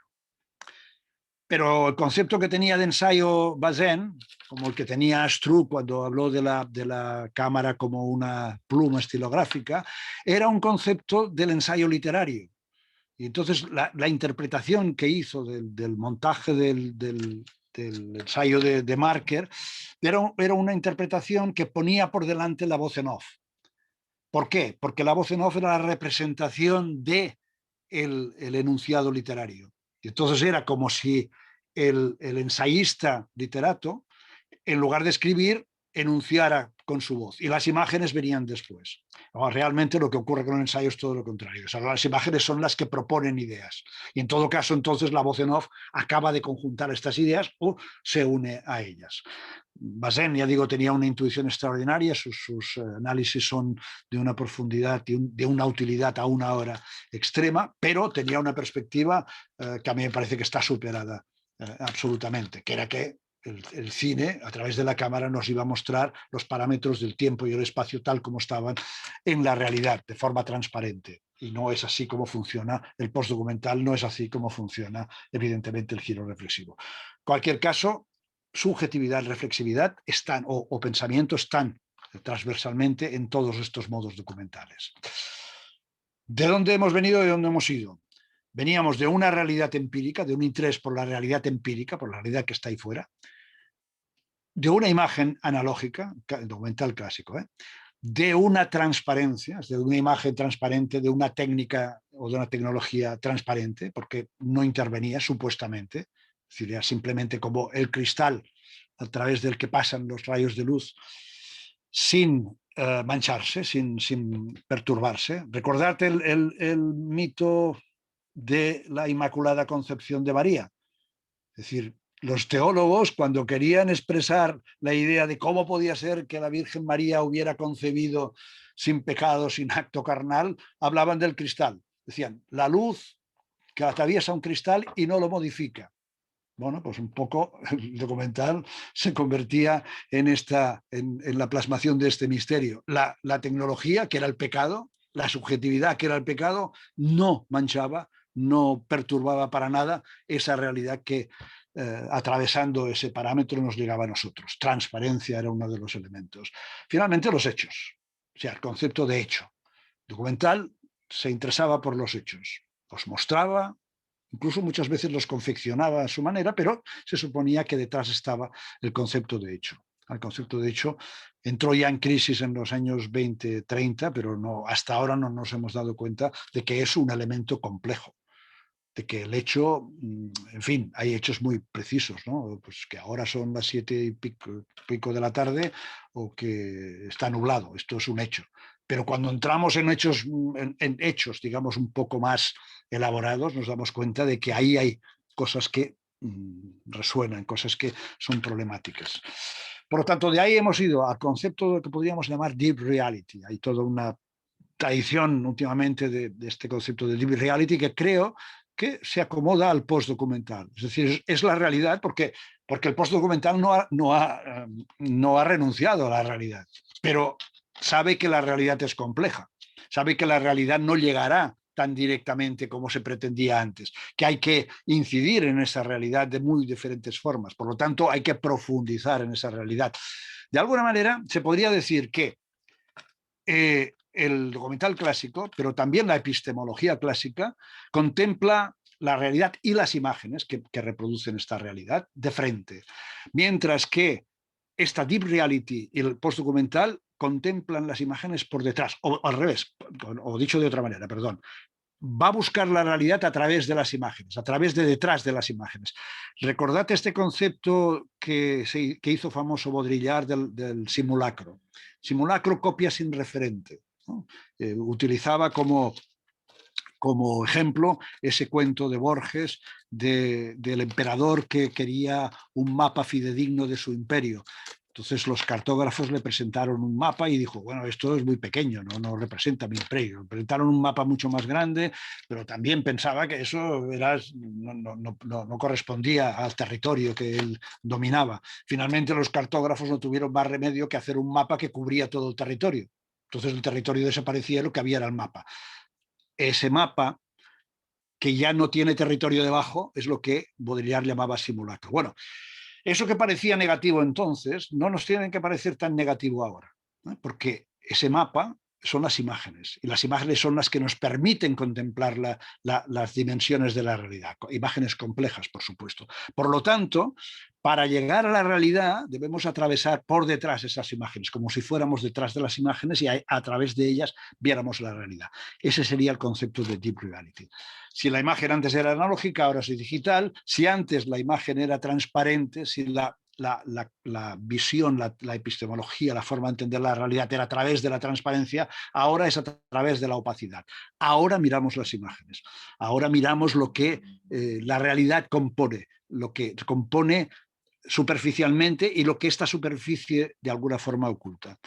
Pero el concepto que tenía de ensayo Bazin, como el que tenía Struck cuando habló de la cámara como una pluma estilográfica, era un concepto del ensayo literario. Y entonces la interpretación que hizo del montaje del ensayo de Marker era una interpretación que ponía por delante la voz en off. ¿Por qué? Porque la voz en off era la representación del enunciado literario. Y entonces era como si el ensayista literato, en lugar de escribir, enunciara con su voz y las imágenes venían después. Realmente lo que ocurre con el ensayo es todo lo contrario. O sea, las imágenes son las que proponen ideas y en todo caso entonces la voz en off acaba de conjuntar estas ideas o se une a ellas. Bazin, ya digo, tenía una intuición extraordinaria, sus análisis son de una profundidad y de una utilidad aún ahora extrema, pero tenía una perspectiva que a mí me parece que está superada absolutamente, que era que el cine, a través de la cámara, nos iba a mostrar los parámetros del tiempo y el espacio tal como estaban en la realidad, de forma transparente. Y no es así como funciona el postdocumental, no es así como funciona, evidentemente, el giro reflexivo. En cualquier caso, subjetividad, reflexividad están, o pensamiento están transversalmente en todos estos modos documentales. ¿De dónde hemos venido y de dónde hemos ido? Veníamos de una realidad empírica, de un interés por la realidad empírica, por la realidad que está ahí fuera, de una imagen analógica, documental clásico, de una transparencia, de una imagen transparente, de una técnica o de una tecnología transparente, porque no intervenía supuestamente, es decir, era simplemente como el cristal a través del que pasan los rayos de luz sin mancharse, sin perturbarse. Recordad el mito de la Inmaculada Concepción de María. Es decir, los teólogos, cuando querían expresar la idea de cómo podía ser que la Virgen María hubiera concebido sin pecado, sin acto carnal, hablaban del cristal. Decían, la luz que atraviesa un cristal y no lo modifica. Bueno, pues un poco el documental se convertía en la plasmación de este misterio. La tecnología, que era el pecado, la subjetividad, que era el pecado, no manchaba, no perturbaba para nada esa realidad que atravesando ese parámetro nos llegaba a nosotros. Transparencia era uno de los elementos. Finalmente, los hechos, o sea, el concepto de hecho. El documental se interesaba por los hechos, los mostraba, incluso muchas veces los confeccionaba a su manera, pero se suponía que detrás estaba el concepto de hecho. El concepto de hecho entró ya en crisis en los años 20, 30, pero no, hasta ahora no nos hemos dado cuenta de que es un elemento complejo, de que el hecho, en fin, hay hechos muy precisos, ¿no? Pues que ahora son las 7:00 de la tarde o que está nublado, esto es un hecho. Pero cuando entramos en hechos, digamos, un poco más elaborados, nos damos cuenta de que ahí hay cosas que resuenan, cosas que son problemáticas. Por lo tanto, de ahí hemos ido al concepto que podríamos llamar deep reality. Hay toda una tradición últimamente de este concepto de deep reality que creo que se acomoda al postdocumental. Es decir, es la realidad porque el postdocumental no ha renunciado a la realidad, pero sabe que la realidad es compleja, sabe que la realidad no llegará tan directamente como se pretendía antes, que hay que incidir en esa realidad de muy diferentes formas. Por lo tanto, hay que profundizar en esa realidad. De alguna manera, se podría decir que el documental clásico, pero también la epistemología clásica, contempla la realidad y las imágenes que reproducen esta realidad de frente, mientras que esta deep reality y el postdocumental contemplan las imágenes por detrás, o al revés, o dicho de otra manera, perdón, va a buscar la realidad a través de las imágenes, a través de detrás de las imágenes. Recordad este concepto que hizo famoso Baudrillard del simulacro. Simulacro, copia sin referente, ¿no? Utilizaba como ejemplo ese cuento de Borges del emperador que quería un mapa fidedigno de su imperio. Entonces los cartógrafos le presentaron un mapa y dijo, bueno, esto es muy pequeño, no representa mi imperio. Le presentaron un mapa mucho más grande, pero también pensaba que eso no correspondía al territorio que él dominaba. Finalmente los cartógrafos no tuvieron más remedio que hacer un mapa que cubría todo el territorio. Entonces el territorio desaparecía y lo que había era el mapa. Ese mapa, que ya no tiene territorio debajo, es lo que Baudrillard llamaba simulacro. Bueno, eso que parecía negativo entonces no nos tiene que parecer tan negativo ahora, ¿no? Porque ese mapa son las imágenes, y las imágenes son las que nos permiten contemplar las dimensiones de la realidad, imágenes complejas, por supuesto. Por lo tanto, para llegar a la realidad debemos atravesar por detrás esas imágenes, como si fuéramos detrás de las imágenes y a través de ellas viéramos la realidad. Ese sería el concepto de deep reality. Si la imagen antes era analógica, ahora es digital. Si antes la imagen era transparente, si la la visión, la epistemología, la forma de entender la realidad era a través de la transparencia, ahora es a través de la opacidad. Ahora miramos las imágenes, ahora miramos lo que la realidad compone, lo que compone superficialmente y lo que esta superficie de alguna forma oculta.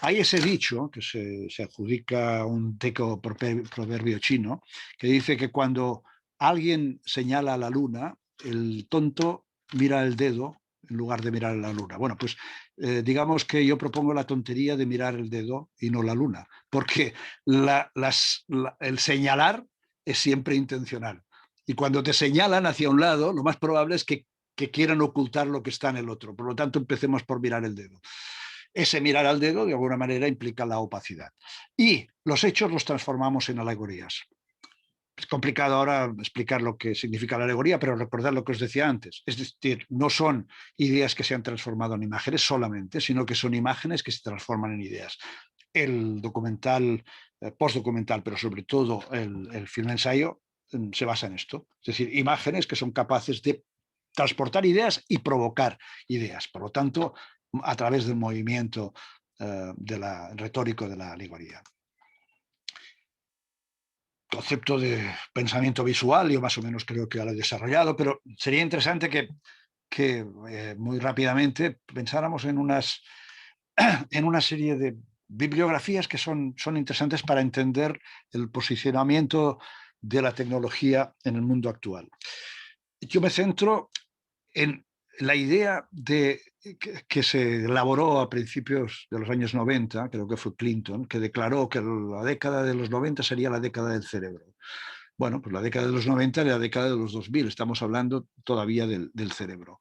Hay ese dicho que se adjudica a un teco proverbio chino que dice que cuando alguien señala a la luna, el tonto mira el dedo en lugar de mirar la luna. Bueno, pues digamos que yo propongo la tontería de mirar el dedo y no la luna, porque el señalar es siempre intencional. Y cuando te señalan hacia un lado, lo más probable es que quieran ocultar lo que está en el otro. Por lo tanto, empecemos por mirar el dedo. Ese mirar al dedo, de alguna manera, implica la opacidad. Y los hechos los transformamos en alegorías. Es complicado ahora explicar lo que significa la alegoría, pero recordad lo que os decía antes. Es decir, no son ideas que se han transformado en imágenes solamente, sino que son imágenes que se transforman en ideas. El documental, postdocumental, pero sobre todo el film ensayo, se basa en esto. Es decir, imágenes que son capaces de transportar ideas y provocar ideas. Por lo tanto, a través del movimiento retórico de la alegoría. Concepto de pensamiento visual, yo más o menos creo que ya lo he desarrollado, pero sería interesante que muy rápidamente pensáramos en una serie de bibliografías que son interesantes para entender el posicionamiento de la tecnología en el mundo actual. Yo me centro en la idea que se elaboró a principios de los años 90, creo que fue Clinton, que declaró que la década de los 90 sería la década del cerebro. Bueno, pues la década de los 90 era la década de los 2000, estamos hablando todavía del cerebro.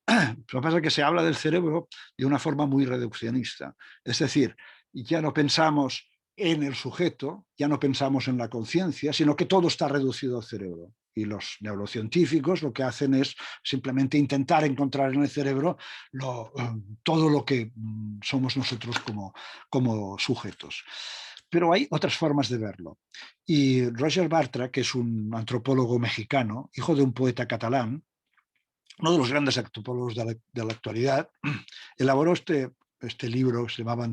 Lo que pasa es que se habla del cerebro de una forma muy reduccionista, es decir, ya no pensamos en el sujeto, ya no pensamos en la conciencia, sino que todo está reducido al cerebro. Y los neurocientíficos lo que hacen es simplemente intentar encontrar en el cerebro todo lo que somos nosotros como sujetos. Pero hay otras formas de verlo. Y Roger Bartra, que es un antropólogo mexicano, hijo de un poeta catalán, uno de los grandes antropólogos de la actualidad, elaboró este libro que se llama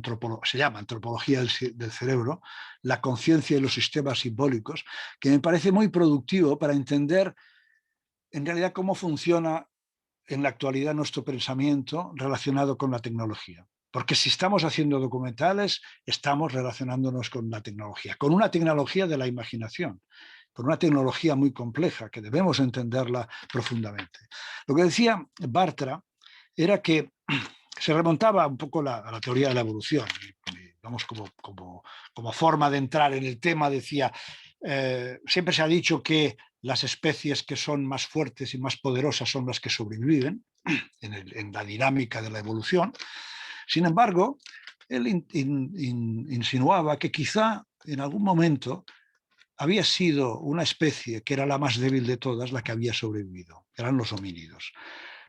Antropología del Cerebro, la conciencia y los sistemas simbólicos, que me parece muy productivo para entender en realidad cómo funciona en la actualidad nuestro pensamiento relacionado con la tecnología. Porque si estamos haciendo documentales, estamos relacionándonos con la tecnología, con una tecnología de la imaginación, con una tecnología muy compleja que debemos entenderla profundamente. Lo que decía Bartra era que se remontaba un poco a la teoría de la evolución. Vamos, como forma de entrar en el tema, decía, siempre se ha dicho que las especies que son más fuertes y más poderosas son las que sobreviven en la dinámica de la evolución. Sin embargo, él insinuaba que quizá en algún momento había sido una especie que era la más débil de todas la que había sobrevivido. Eran los homínidos.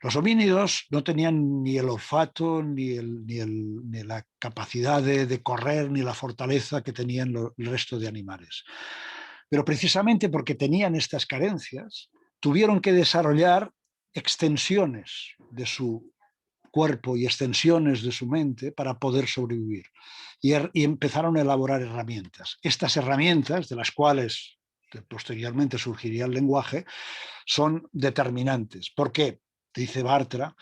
Los homínidos no tenían ni el olfato, ni la capacidad de correr, ni la fortaleza que tenían el resto de animales. Pero precisamente porque tenían estas carencias, tuvieron que desarrollar extensiones de su cuerpo y extensiones de su mente para poder sobrevivir. Y empezaron a elaborar herramientas. Estas herramientas, de las cuales posteriormente surgiría el lenguaje, son determinantes. ¿Por qué? Dice Bartra,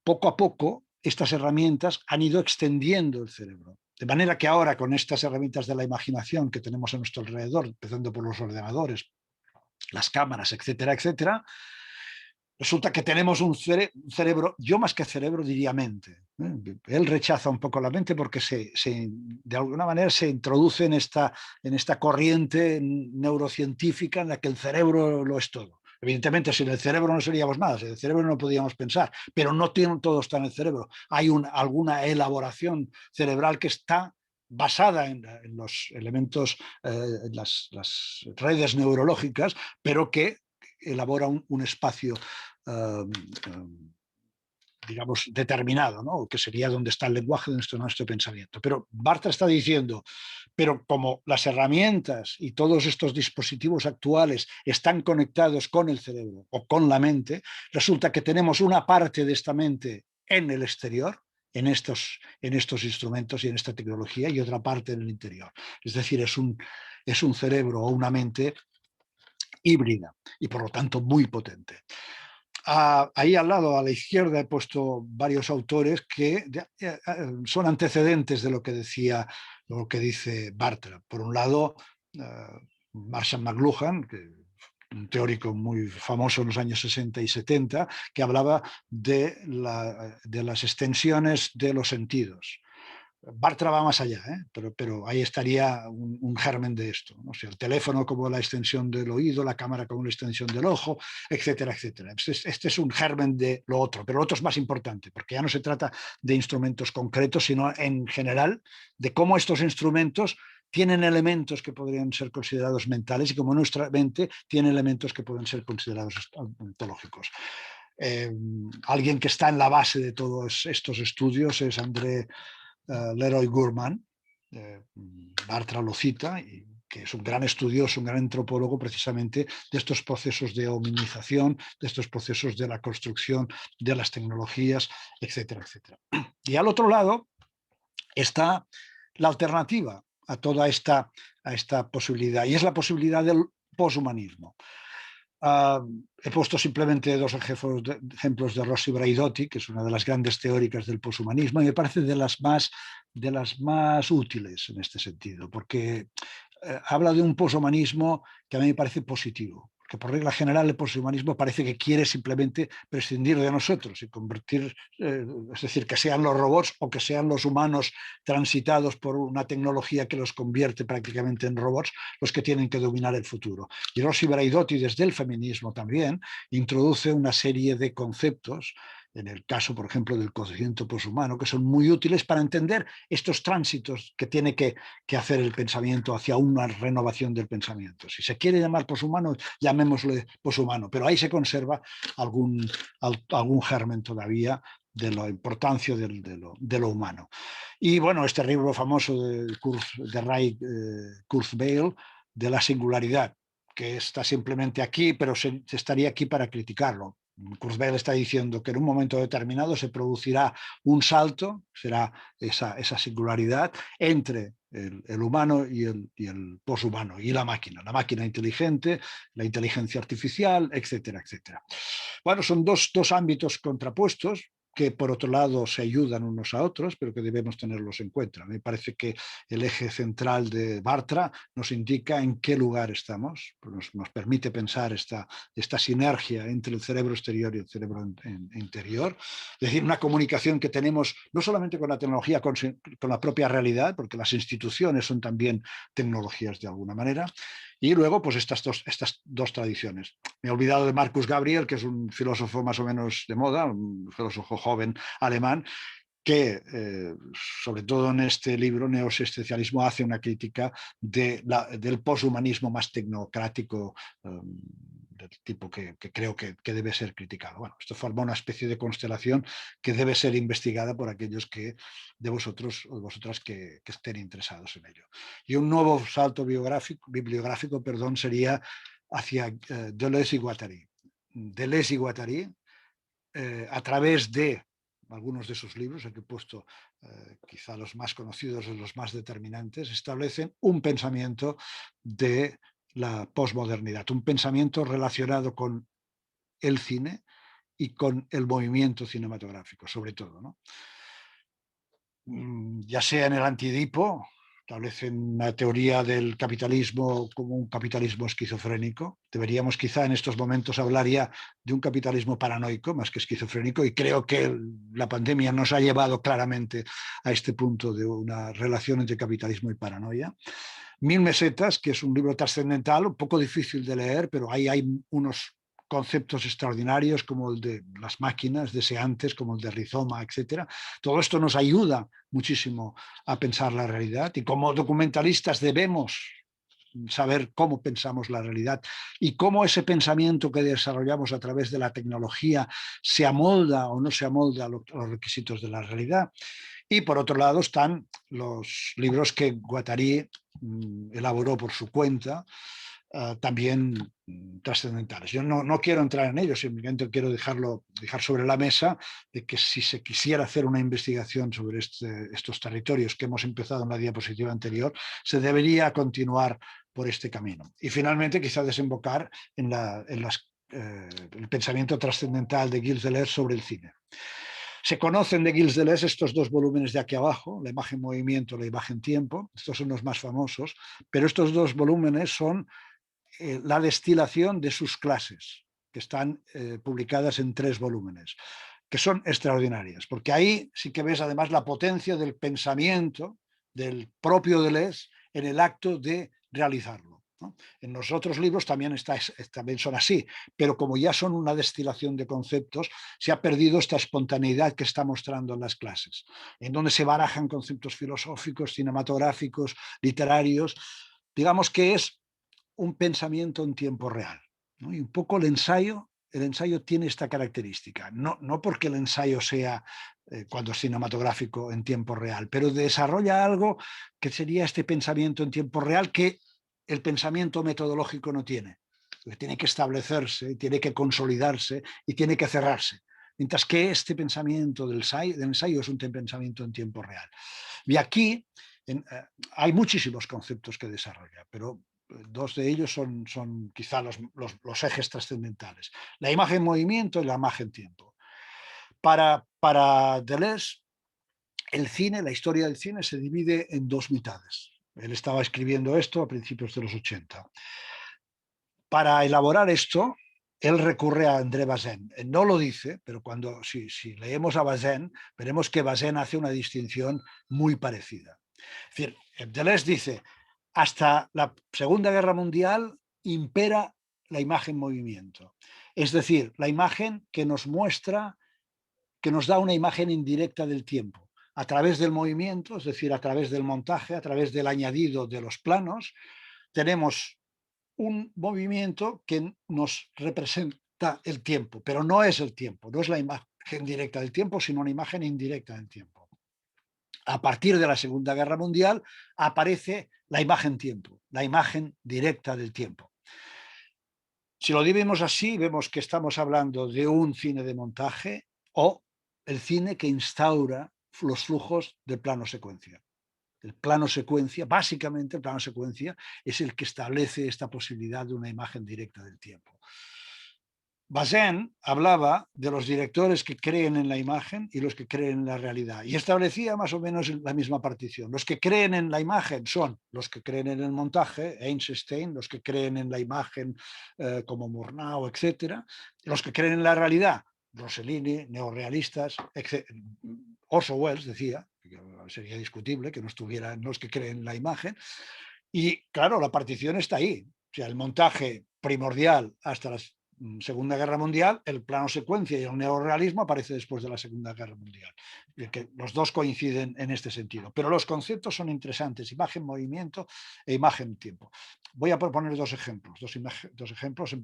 poco a poco estas herramientas han ido extendiendo el cerebro. De manera que ahora, con estas herramientas de la imaginación que tenemos a nuestro alrededor, empezando por los ordenadores, las cámaras, etcétera, etcétera, resulta que tenemos un cerebro, yo más que cerebro diría mente. Él rechaza un poco la mente porque de alguna manera se introduce en esta corriente neurocientífica en la que el cerebro lo es todo. Evidentemente, sin el cerebro no seríamos nada, sin el cerebro no podíamos pensar, pero no todo está en el cerebro. Hay alguna elaboración cerebral que está basada en los elementos, en las redes neurológicas, pero que elabora un espacio, digamos, determinado, ¿no? Que sería donde está el lenguaje de nuestro pensamiento. Pero Bartra está diciendo, pero como las herramientas y todos estos dispositivos actuales están conectados con el cerebro o con la mente, resulta que tenemos una parte de esta mente en el exterior, en estos instrumentos y en esta tecnología, y otra parte en el interior. Es decir, es un cerebro o una mente híbrida y por lo tanto muy potente. Ahí al lado, a la izquierda, he puesto varios autores que son antecedentes de lo que dice Bartra. Por un lado, Marshall McLuhan, un teórico muy famoso en los años 60 y 70, que hablaba de las extensiones de los sentidos. Bartra va más allá, pero ahí estaría un germen de esto, ¿no? O sea, el teléfono como la extensión del oído, la cámara como la extensión del ojo, etcétera, etcétera. Este es un germen de lo otro, pero lo otro es más importante, porque ya no se trata de instrumentos concretos, sino en general de cómo estos instrumentos tienen elementos que podrían ser considerados mentales y como nuestra mente tiene elementos que pueden ser considerados ontológicos. Alguien que está en la base de todos estos estudios es André Leroy Gurman. Bartra lo cita, y que es un gran estudioso, un gran antropólogo precisamente de estos procesos de hominización, de estos procesos de la construcción de las tecnologías, etcétera, etcétera. Y al otro lado está la alternativa a toda esta posibilidad, y es la posibilidad del poshumanismo. He puesto simplemente dos ejemplos de Rosy Braidotti, que es una de las grandes teóricas del poshumanismo, y me parece de las más útiles en este sentido, porque habla de un poshumanismo que a mí me parece positivo, porque por regla general el poshumanismo parece que quiere simplemente prescindir de nosotros y convertir, es decir, que sean los robots o que sean los humanos transitados por una tecnología que los convierte prácticamente en robots los que tienen que dominar el futuro. Y Rosy Braidotti, desde el feminismo también, introduce una serie de conceptos, en el caso, por ejemplo, del conocimiento poshumano, que son muy útiles para entender estos tránsitos que tiene que hacer el pensamiento hacia una renovación del pensamiento. Si se quiere llamar poshumano, llamémosle poshumano, pero ahí se conserva algún germen todavía de la importancia de lo humano. Y bueno, este libro famoso de Ray Kurzweil, de la singularidad, que está simplemente aquí, pero se estaría aquí para criticarlo. Kurzweil está diciendo que en un momento determinado se producirá un salto, será esa singularidad entre el humano y el poshumano, y la máquina inteligente, la inteligencia artificial, etcétera, etcétera. Bueno, son dos ámbitos contrapuestos que por otro lado se ayudan unos a otros, pero que debemos tenerlos en cuenta. Me parece que el eje central de Bartra nos indica en qué lugar estamos, nos permite pensar esta sinergia entre el cerebro exterior y el cerebro interior, es decir, una comunicación que tenemos no solamente con la tecnología, con la propia realidad, porque las instituciones son también tecnologías de alguna manera, y luego pues estas dos tradiciones. Me he olvidado de Marcus Gabriel, que es un filósofo más o menos de moda, un filósofo joven alemán, que sobre todo en este libro, Neoexistencialismo, hace una crítica del poshumanismo más tecnocrático, del tipo que creo que debe ser criticado. Bueno, esto forma una especie de constelación que debe ser investigada por aquellos de vosotros o de vosotras que estén interesados en ello. Y un nuevo salto bibliográfico, sería hacia Deleuze y Guattari. Deleuze y Guattari, a través de algunos de sus libros, aquí he puesto quizá los más conocidos o los más determinantes, establecen un pensamiento de la posmodernidad, un pensamiento relacionado con el cine y con el movimiento cinematográfico, sobre todo, ¿no? Ya sea en el Antiedipo, establecen una teoría del capitalismo como un capitalismo esquizofrénico. Deberíamos quizá en estos momentos hablar ya de un capitalismo paranoico más que esquizofrénico, y creo que la pandemia nos ha llevado claramente a este punto de una relación entre capitalismo y paranoia. 1000 mesetas, que es un libro trascendental, un poco difícil de leer, pero ahí hay unos conceptos extraordinarios como el de las máquinas deseantes, como el de rizoma, etcétera. Todo esto nos ayuda muchísimo a pensar la realidad, y como documentalistas debemos saber cómo pensamos la realidad y cómo ese pensamiento que desarrollamos a través de la tecnología se amolda o no se amolda a los requisitos de la realidad. Y por otro lado están los libros que Guattari elaboró por su cuenta, también trascendentales. Yo no quiero entrar en ello, simplemente quiero dejar sobre la mesa de que si se quisiera hacer una investigación sobre estos territorios que hemos empezado en la diapositiva anterior, se debería continuar por este camino. Y finalmente quizá desembocar en el pensamiento trascendental de Gilles Deleuze sobre el cine. Se conocen de Gilles Deleuze estos dos volúmenes de aquí abajo, la imagen movimiento, la imagen tiempo, estos son los más famosos, pero estos dos volúmenes son la destilación de sus clases, que están publicadas en 3 volúmenes, que son extraordinarias, porque ahí sí que ves además la potencia del pensamiento del propio Deleuze en el acto de realizarlo, ¿no? En los otros libros también son así, pero como ya son una destilación de conceptos, se ha perdido esta espontaneidad que está mostrando en las clases, en donde se barajan conceptos filosóficos, cinematográficos, literarios. Digamos que es un pensamiento en tiempo real, ¿no? Y un poco el ensayo tiene esta característica, no porque el ensayo sea cuando es cinematográfico en tiempo real, pero desarrolla algo que sería este pensamiento en tiempo real que el pensamiento metodológico no tiene, porque tiene que establecerse, tiene que consolidarse y tiene que cerrarse, mientras que este pensamiento del ensayo es un pensamiento en tiempo real. Y aquí hay muchísimos conceptos que desarrolla, pero 2 de ellos son quizá los ejes trascendentales. La imagen movimiento y la imagen tiempo. Para Deleuze, el cine, la historia del cine se divide en 2 mitades. Él estaba escribiendo esto a principios de los 80. Para elaborar esto, él recurre a André Bazin. Él no lo dice, pero si leemos a Bazin, veremos que Bazin hace una distinción muy parecida. Es decir, Deleuze dice, hasta la Segunda Guerra Mundial impera la imagen movimiento. Es decir, la imagen que nos muestra, que nos da una imagen indirecta del tiempo, a través del movimiento, es decir, a través del montaje, a través del añadido de los planos, tenemos un movimiento que nos representa el tiempo, pero no es el tiempo, no es la imagen directa del tiempo, sino una imagen indirecta del tiempo. A partir de la Segunda Guerra Mundial aparece la imagen tiempo, la imagen directa del tiempo. Si lo dividimos así, vemos que estamos hablando de un cine de montaje o el cine que instaura los flujos del plano secuencia. El plano secuencia, básicamente el plano secuencia, es el que establece esta posibilidad de una imagen directa del tiempo. Bazin hablaba de los directores que creen en la imagen y los que creen en la realidad, y establecía más o menos la misma partición. Los que creen en la imagen son los que creen en el montaje, Einstein, los que creen en la imagen como Murnau, etc. Los que creen en la realidad, Rossellini, neorrealistas, etc. Orson Welles decía, que sería discutible que no estuvieran los que creen en la imagen, y claro, la partición está ahí. O sea, el montaje primordial hasta la Segunda Guerra Mundial, el plano secuencia y el neorrealismo aparece después de la Segunda Guerra Mundial. Que los dos coinciden en este sentido. Pero los conceptos son interesantes, imagen, movimiento e imagen, tiempo. Voy a proponer 2 ejemplos, dos ejemplos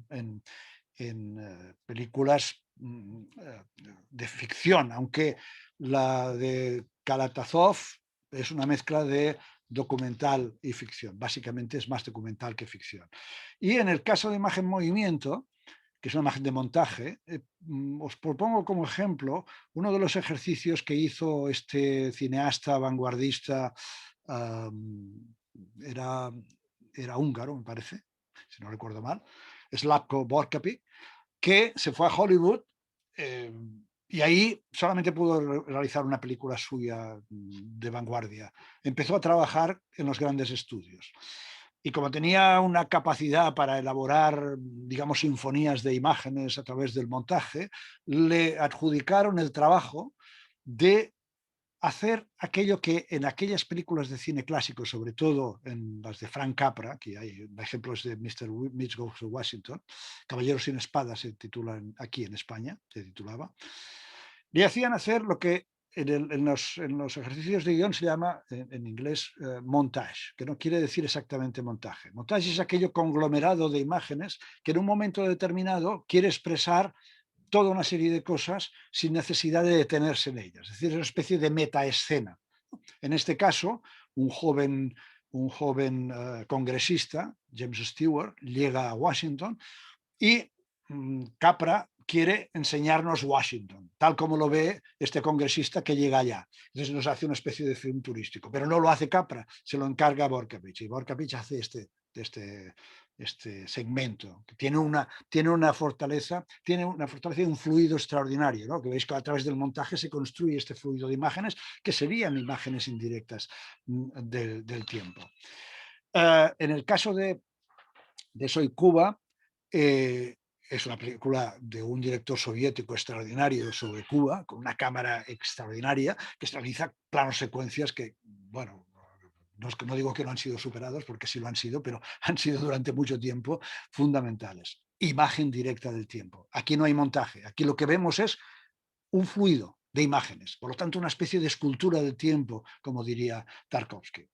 en películas de ficción, aunque la de Kalatazov es una mezcla de documental y ficción. Básicamente es más documental que ficción. Y en el caso de imagen-movimiento, que es una imagen de montaje, os propongo como ejemplo uno de los ejercicios que hizo este cineasta vanguardista, era húngaro, me parece, si no recuerdo mal, Slavko Borkapi, que se fue a Hollywood y ahí solamente pudo realizar una película suya de vanguardia. Empezó a trabajar en los grandes estudios. Y como tenía una capacidad para elaborar, digamos, sinfonías de imágenes a través del montaje, le adjudicaron el trabajo de hacer aquello que en aquellas películas de cine clásico, sobre todo en las de Frank Capra, que hay ejemplos de Mr. Mitch Goes to Washington, Caballeros sin espada se titula aquí en España, se titulaba, le hacían hacer lo que en los ejercicios de guión se llama en inglés montage, que no quiere decir exactamente montaje. Montage es aquello conglomerado de imágenes que en un momento determinado quiere expresar toda una serie de cosas sin necesidad de detenerse en ellas. Es decir, es una especie de metaescena. En este caso, un joven congresista, James Stewart, llega a Washington y Capra quiere enseñarnos Washington, tal como lo ve este congresista que llega allá. Entonces nos hace una especie de film turístico, pero no lo hace Capra, se lo encarga a Borkovich, y Borkovich hace este segmento, que tiene una fortaleza y un fluido extraordinario, ¿no? Que veis que a través del montaje se construye este fluido de imágenes que serían imágenes indirectas del tiempo. En el caso de Soy Cuba, es una película de un director soviético extraordinario sobre Cuba, con una cámara extraordinaria que realiza planos secuencias que, bueno, no digo que no han sido superados, porque sí lo han sido, pero han sido durante mucho tiempo fundamentales. Imagen directa del tiempo. Aquí no hay montaje, aquí lo que vemos es un fluido de imágenes, por lo tanto una especie de escultura del tiempo, como diría Tarkovsky.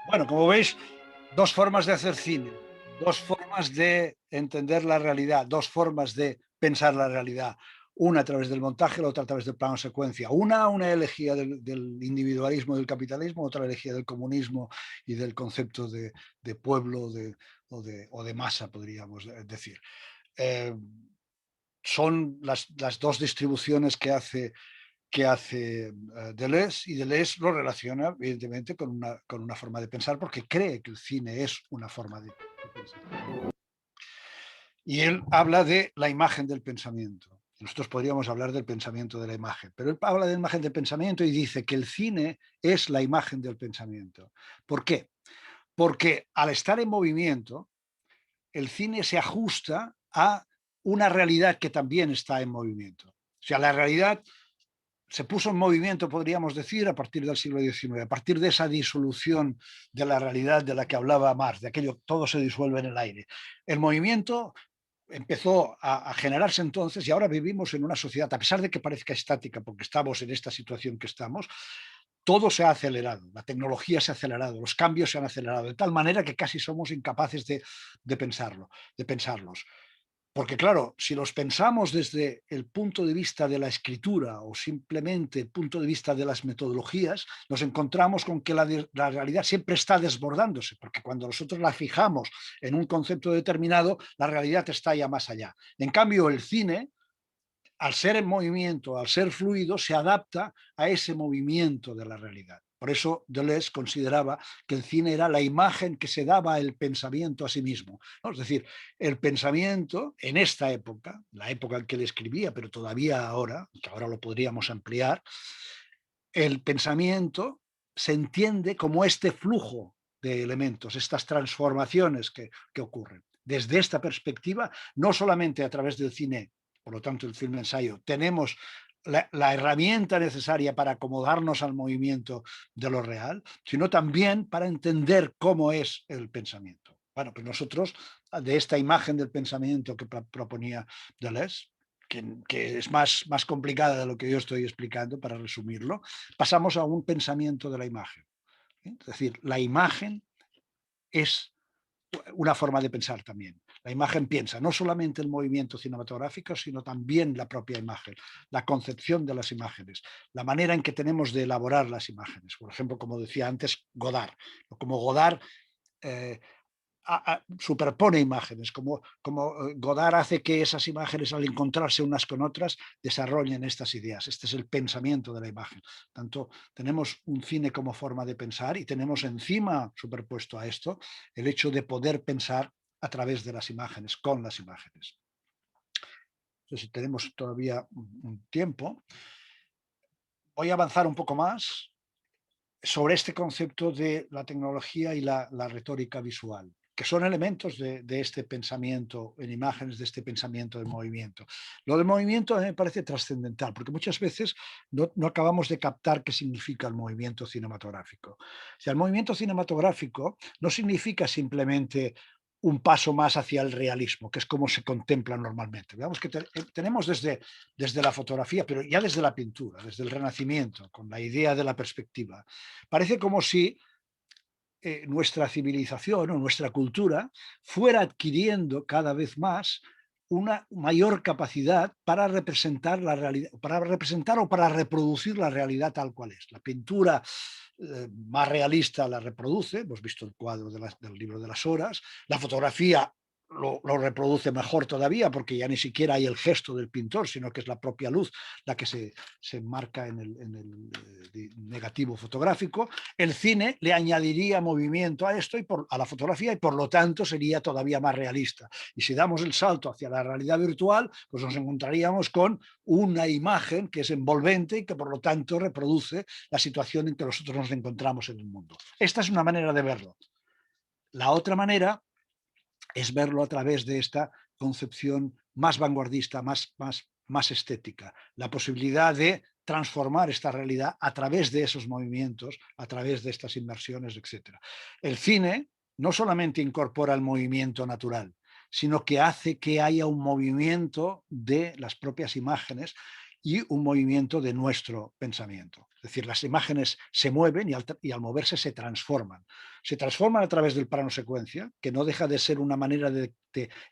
Bueno, como veis, dos formas de hacer cine, dos formas de entender la realidad, dos formas de pensar la realidad. Una a través del montaje, la otra a través del plano secuencia. Una elegía del individualismo y del capitalismo, otra elegía del comunismo y del concepto de pueblo o de masa, podríamos decir. Son las dos distribuciones que hace Deleuze, y Deleuze lo relaciona evidentemente con una forma de pensar, porque cree que el cine es una forma de pensar. Y él habla de la imagen del pensamiento. Nosotros podríamos hablar del pensamiento de la imagen, pero él habla de la imagen del pensamiento y dice que el cine es la imagen del pensamiento. ¿Por qué? Porque al estar en movimiento, el cine se ajusta a una realidad que también está en movimiento. O sea, la realidad se puso en movimiento, podríamos decir, a partir del siglo XIX, a partir de esa disolución de la realidad de la que hablaba Marx, de aquello, todo se disuelve en el aire. El movimiento empezó a generarse entonces, y ahora vivimos en una sociedad, a pesar de que parezca estática, porque estamos en esta situación que estamos, todo se ha acelerado, la tecnología se ha acelerado, los cambios se han acelerado, de tal manera que casi somos incapaces de pensarlos. Porque claro, si los pensamos desde el punto de vista de la escritura o simplemente el punto de vista de las metodologías, nos encontramos con que la realidad siempre está desbordándose, porque cuando nosotros la fijamos en un concepto determinado, la realidad está ya más allá. En cambio, el cine, al ser en movimiento, al ser fluido, se adapta a ese movimiento de la realidad. Por eso Deleuze consideraba que el cine era la imagen que se daba al pensamiento a sí mismo, ¿no? Es decir, el pensamiento en esta época, la época en que él escribía, pero todavía ahora, que ahora lo podríamos ampliar, el pensamiento se entiende como este flujo de elementos, estas transformaciones que ocurren. desde esta perspectiva, no solamente a través del cine, por lo tanto el film ensayo, tenemos la herramienta necesaria para acomodarnos al movimiento de lo real, sino también para entender cómo es el pensamiento. Bueno, pues nosotros, de esta imagen del pensamiento que proponía Deleuze, que es más complicada de lo que yo estoy explicando, para resumirlo, pasamos a un pensamiento de la imagen. Es decir, la imagen es una forma de pensar también. La imagen piensa no solamente el movimiento cinematográfico, sino también la propia imagen, la concepción de las imágenes, la manera en que tenemos de elaborar las imágenes. Por ejemplo, como decía antes, Godard. Como Godard eh, superpone imágenes, como Godard hace que esas imágenes, al encontrarse unas con otras, desarrollen estas ideas. Este es el pensamiento de la imagen. Tanto tenemos un cine como forma de pensar y tenemos encima, superpuesto a esto, el hecho de poder pensar a través de las imágenes, con las imágenes. Entonces, si tenemos todavía un tiempo, voy a avanzar un poco más sobre este concepto de la tecnología y la retórica visual, que son elementos de este pensamiento en imágenes, de este pensamiento de movimiento. Lo del movimiento a mí me parece trascendental, porque muchas veces no acabamos de captar qué significa el movimiento cinematográfico. O sea, el movimiento cinematográfico no significa simplemente un paso más hacia el realismo, que es como se contempla normalmente. Veamos que tenemos desde la fotografía, pero ya desde la pintura, desde el Renacimiento, con la idea de la perspectiva. Parece como si nuestra civilización o nuestra cultura fuera adquiriendo cada vez más una mayor capacidad para representar la realidad, para representar o para reproducir la realidad tal cual es. La pintura más realista la reproduce, hemos visto el cuadro del libro de las horas, la fotografía lo reproduce mejor todavía, porque ya ni siquiera hay el gesto del pintor, sino que es la propia luz la que se marca en el negativo fotográfico. El cine le añadiría movimiento a esto a la fotografía, y por lo tanto sería todavía más realista. Y si damos el salto hacia la realidad virtual, pues nos encontraríamos con una imagen que es envolvente y que por lo tanto reproduce la situación en que nosotros nos encontramos en el mundo. Esta es una manera de verlo. La otra manera es verlo a través de esta concepción más vanguardista, más estética, la posibilidad de transformar esta realidad a través de esos movimientos, a través de estas inmersiones, etc. El cine no solamente incorpora el movimiento natural, sino que hace que haya un movimiento de las propias imágenes y un movimiento de nuestro pensamiento. Es decir, las imágenes se mueven y al moverse se transforman. Se transforman a través del plano secuencia, que no deja de ser una manera de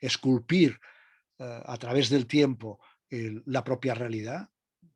esculpir a través del tiempo la propia realidad.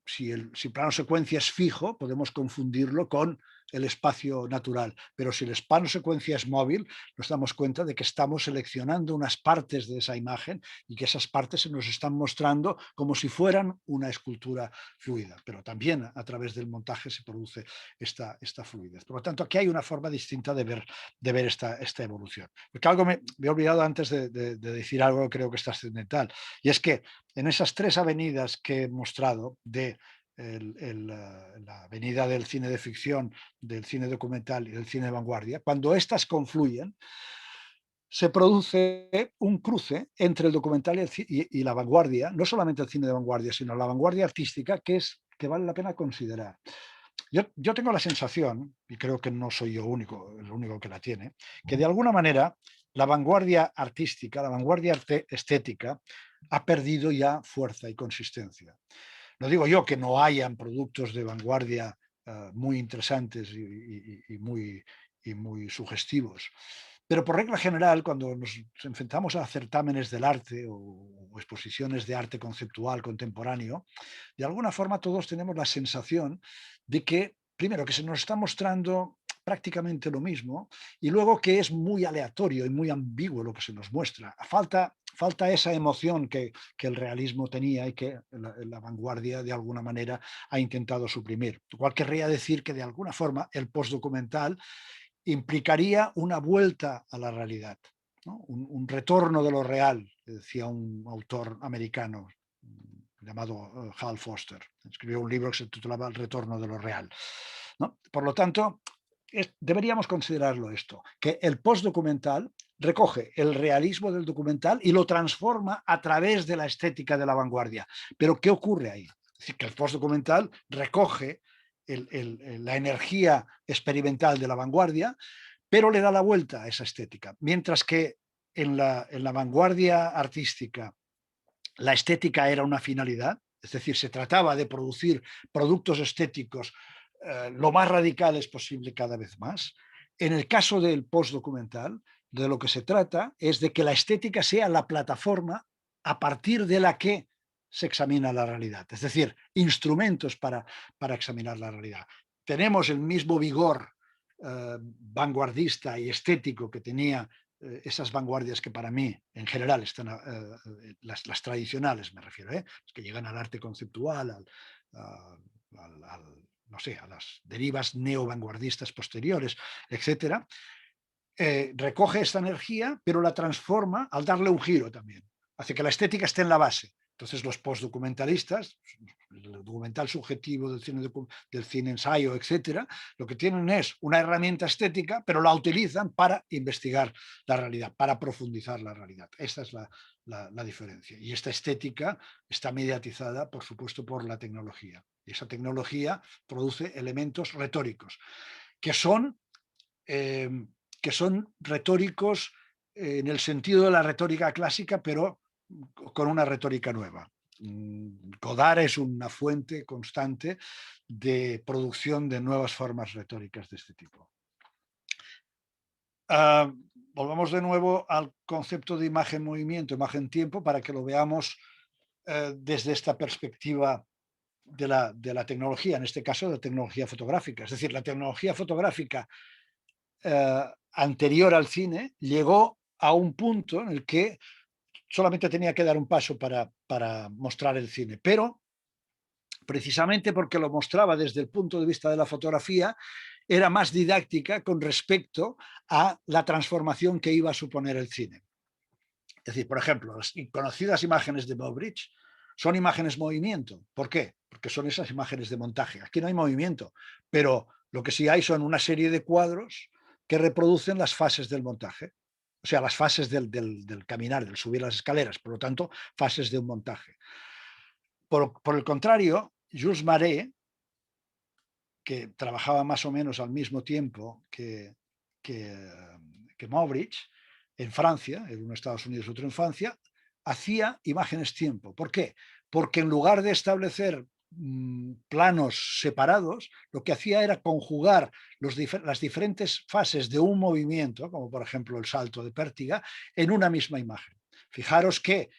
Si plano secuencia es fijo, podemos confundirlo con el espacio natural, pero si el plano secuencia es móvil, nos damos cuenta de que estamos seleccionando unas partes de esa imagen y que esas partes se nos están mostrando como si fueran una escultura fluida, pero también a través del montaje se produce esta fluidez. Por lo tanto, aquí hay una forma distinta de ver esta evolución. Porque algo me he olvidado antes de decir algo que creo que es trascendental, y es que en esas tres avenidas que he mostrado de la avenida del cine de ficción, del cine documental y del cine de vanguardia, cuando estas confluyen, se produce un cruce entre el documental y la vanguardia, no solamente el cine de vanguardia, sino la vanguardia artística, que vale la pena considerar. Yo tengo la sensación, y creo que no soy yo el único que la tiene, que de alguna manera la vanguardia artística, la vanguardia estética, ha perdido ya fuerza y consistencia. No digo yo que no hayan productos de vanguardia muy interesantes y muy sugestivos, pero por regla general, cuando nos enfrentamos a certámenes del arte o exposiciones de arte conceptual contemporáneo, de alguna forma todos tenemos la sensación de que, primero, que se nos está mostrando prácticamente lo mismo, y luego que es muy aleatorio y muy ambiguo lo que se nos muestra. Falta esa emoción que el realismo tenía y que la vanguardia de alguna manera ha intentado suprimir. Lo cual querría decir que de alguna forma el postdocumental implicaría una vuelta a la realidad, ¿no? Un retorno de lo real, decía un autor americano llamado Hal Foster. Escribió un libro que se titulaba El retorno de lo real, ¿no? Por lo tanto, deberíamos considerarlo esto, que el postdocumental recoge el realismo del documental y lo transforma a través de la estética de la vanguardia. Pero ¿qué ocurre ahí? Es decir, que el postdocumental recoge la energía experimental de la vanguardia, pero le da la vuelta a esa estética. Mientras que en la vanguardia artística la estética era una finalidad, es decir, se trataba de producir productos estéticos lo más radicales posible cada vez más. En el caso del postdocumental, de lo que se trata es de que la estética sea la plataforma a partir de la que se examina la realidad, es decir, instrumentos para examinar la realidad. Tenemos el mismo vigor vanguardista y estético que tenía esas vanguardias que para mí, en general, están las tradicionales, me refiero, que llegan al arte conceptual, no sé, a las derivas neovanguardistas posteriores, etcétera, recoge esta energía, pero la transforma al darle un giro también. Hace que la estética esté en la base. Entonces los postdocumentalistas, el documental subjetivo del cine ensayo, etcétera, lo que tienen es una herramienta estética, pero la utilizan para investigar la realidad, para profundizar la realidad. Esta es la diferencia. Y esta estética está mediatizada, por supuesto, por la tecnología. Y esa tecnología produce elementos retóricos, que son retóricos en el sentido de la retórica clásica, pero con una retórica nueva. Godard es una fuente constante de producción de nuevas formas retóricas de este tipo. Volvamos de nuevo al concepto de imagen-movimiento, imagen-tiempo, para que lo veamos desde esta perspectiva de la tecnología, en este caso de la tecnología fotográfica. Es decir, la tecnología fotográfica anterior al cine llegó a un punto en el que solamente tenía que dar un paso para mostrar el cine, pero precisamente porque lo mostraba desde el punto de vista de la fotografía, era más didáctica con respecto a la transformación que iba a suponer el cine. Es decir, por ejemplo, las conocidas imágenes de Moubridge son imágenes movimiento. ¿Por qué? Porque son esas imágenes de montaje. Aquí no hay movimiento, pero lo que sí hay son una serie de cuadros que reproducen las fases del montaje. O sea, las fases del caminar, del subir las escaleras, por lo tanto, fases de un montaje. Por el contrario, Jules Marais, que trabajaba más o menos al mismo tiempo que Moubridge, en Francia, en uno en Estados Unidos, otro en Francia, hacía imágenes tiempo. ¿Por qué? Porque en lugar de establecer planos separados, lo que hacía era conjugar las diferentes fases de un movimiento, como por ejemplo el salto de pértiga, en una misma imagen. Fijaros que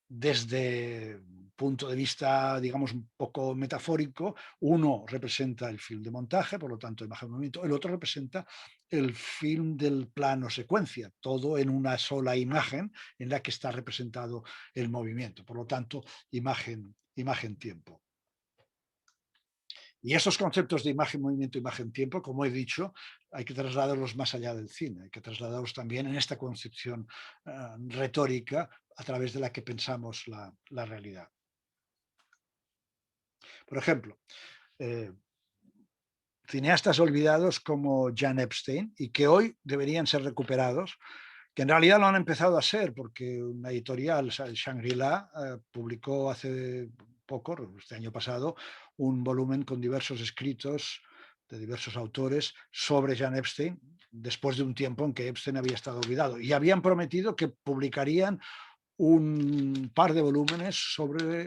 desde un punto de vista, digamos, un poco metafórico, uno representa el film de montaje, por lo tanto, imagen de movimiento, el otro representa el film del plano secuencia, todo en una sola imagen en la que está representado el movimiento, por lo tanto, imagen-tiempo. Y esos conceptos de imagen, movimiento, imagen, tiempo, como he dicho, hay que trasladarlos más allá del cine, hay que trasladarlos también en esta concepción retórica a través de la que pensamos la realidad. Por ejemplo, cineastas olvidados como Jan Epstein y que hoy deberían ser recuperados, que en realidad lo han empezado a ser porque una editorial, Shangri-La, publicó hace poco, este año pasado, un volumen con diversos escritos de diversos autores sobre Jan Epstein, después de un tiempo en que Epstein había estado olvidado. Y habían prometido que publicarían un par de volúmenes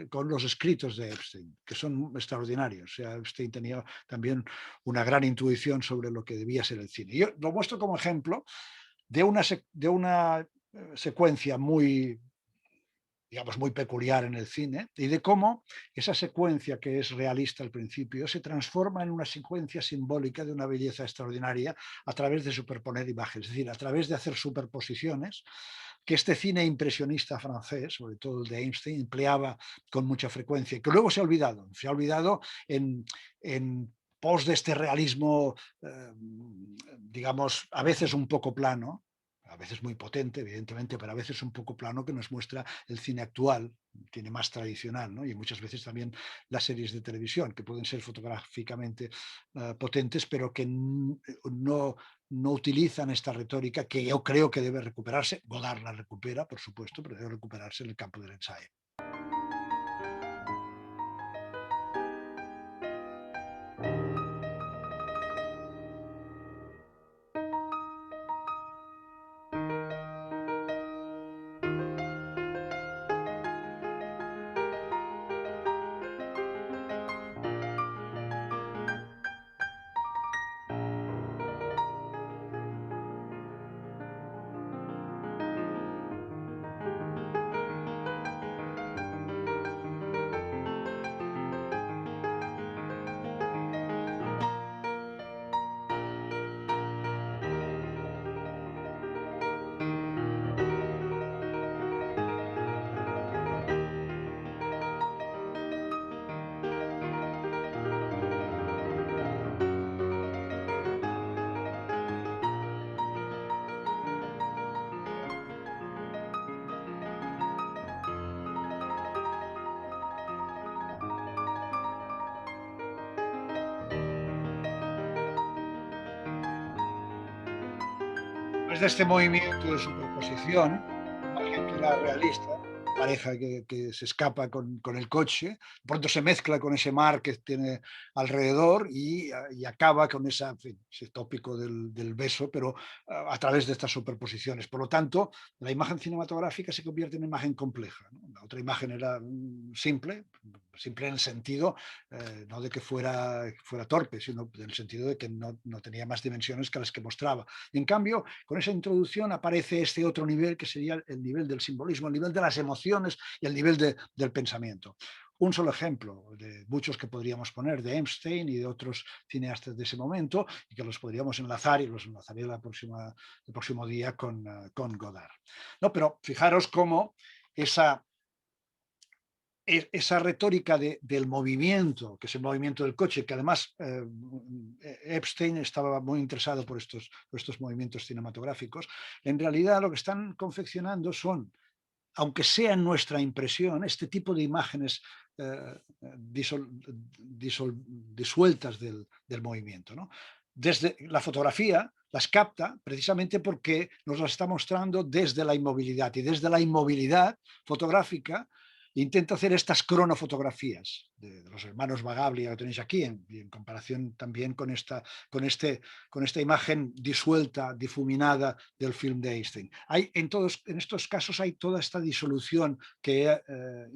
con los escritos de Epstein, que son extraordinarios. O sea, Epstein tenía también una gran intuición sobre lo que debía ser el cine. Yo lo muestro como ejemplo de una secuencia muy, digamos, muy peculiar en el cine y de cómo esa secuencia que es realista al principio se transforma en una secuencia simbólica de una belleza extraordinaria a través de superponer imágenes, es decir, a través de hacer superposiciones que este cine impresionista francés, sobre todo el de Einstein, empleaba con mucha frecuencia y que luego se ha olvidado en pos de este realismo, digamos, a veces un poco plano, veces muy potente, evidentemente, pero a veces un poco plano, que nos muestra el cine actual, tiene más tradicional, ¿no? Y muchas veces también las series de televisión, que pueden ser fotográficamente potentes, pero que no utilizan esta retórica, que yo creo que debe recuperarse. Godard la recupera, por supuesto, pero debe recuperarse en el campo del ensayo. Después de este movimiento de superposición, imagen que era realista, pareja que se escapa con el coche, de pronto se mezcla con ese mar que tiene alrededor y acaba con esa, en fin, ese tópico del beso, pero a través de estas superposiciones. Por lo tanto, la imagen cinematográfica se convierte en una imagen compleja, ¿no? La otra imagen era simple, simple en el sentido no de que fuera torpe, sino en el sentido de que no tenía más dimensiones que las que mostraba. Y en cambio, con esa introducción aparece este otro nivel, que sería el nivel del simbolismo, el nivel de las emociones y el nivel del pensamiento. Un solo ejemplo de muchos que podríamos poner, de Epstein y de otros cineastas de ese momento, y que los podríamos enlazar, y los enlazaré el próximo día con Godard. No, pero fijaros cómo esa retórica del movimiento, que es el movimiento del coche, que además Epstein estaba muy interesado por estos movimientos cinematográficos, en realidad lo que están confeccionando son, aunque sea en nuestra impresión, este tipo de imágenes disueltas del movimiento, ¿no? Desde la fotografía las capta precisamente porque nos las está mostrando desde la inmovilidad, y desde la inmovilidad fotográfica intenta hacer estas cronofotografías de los hermanos Bagaglia que tenéis aquí, en comparación también con esta imagen disuelta, difuminada del film de Einstein. En estos casos hay toda esta disolución que he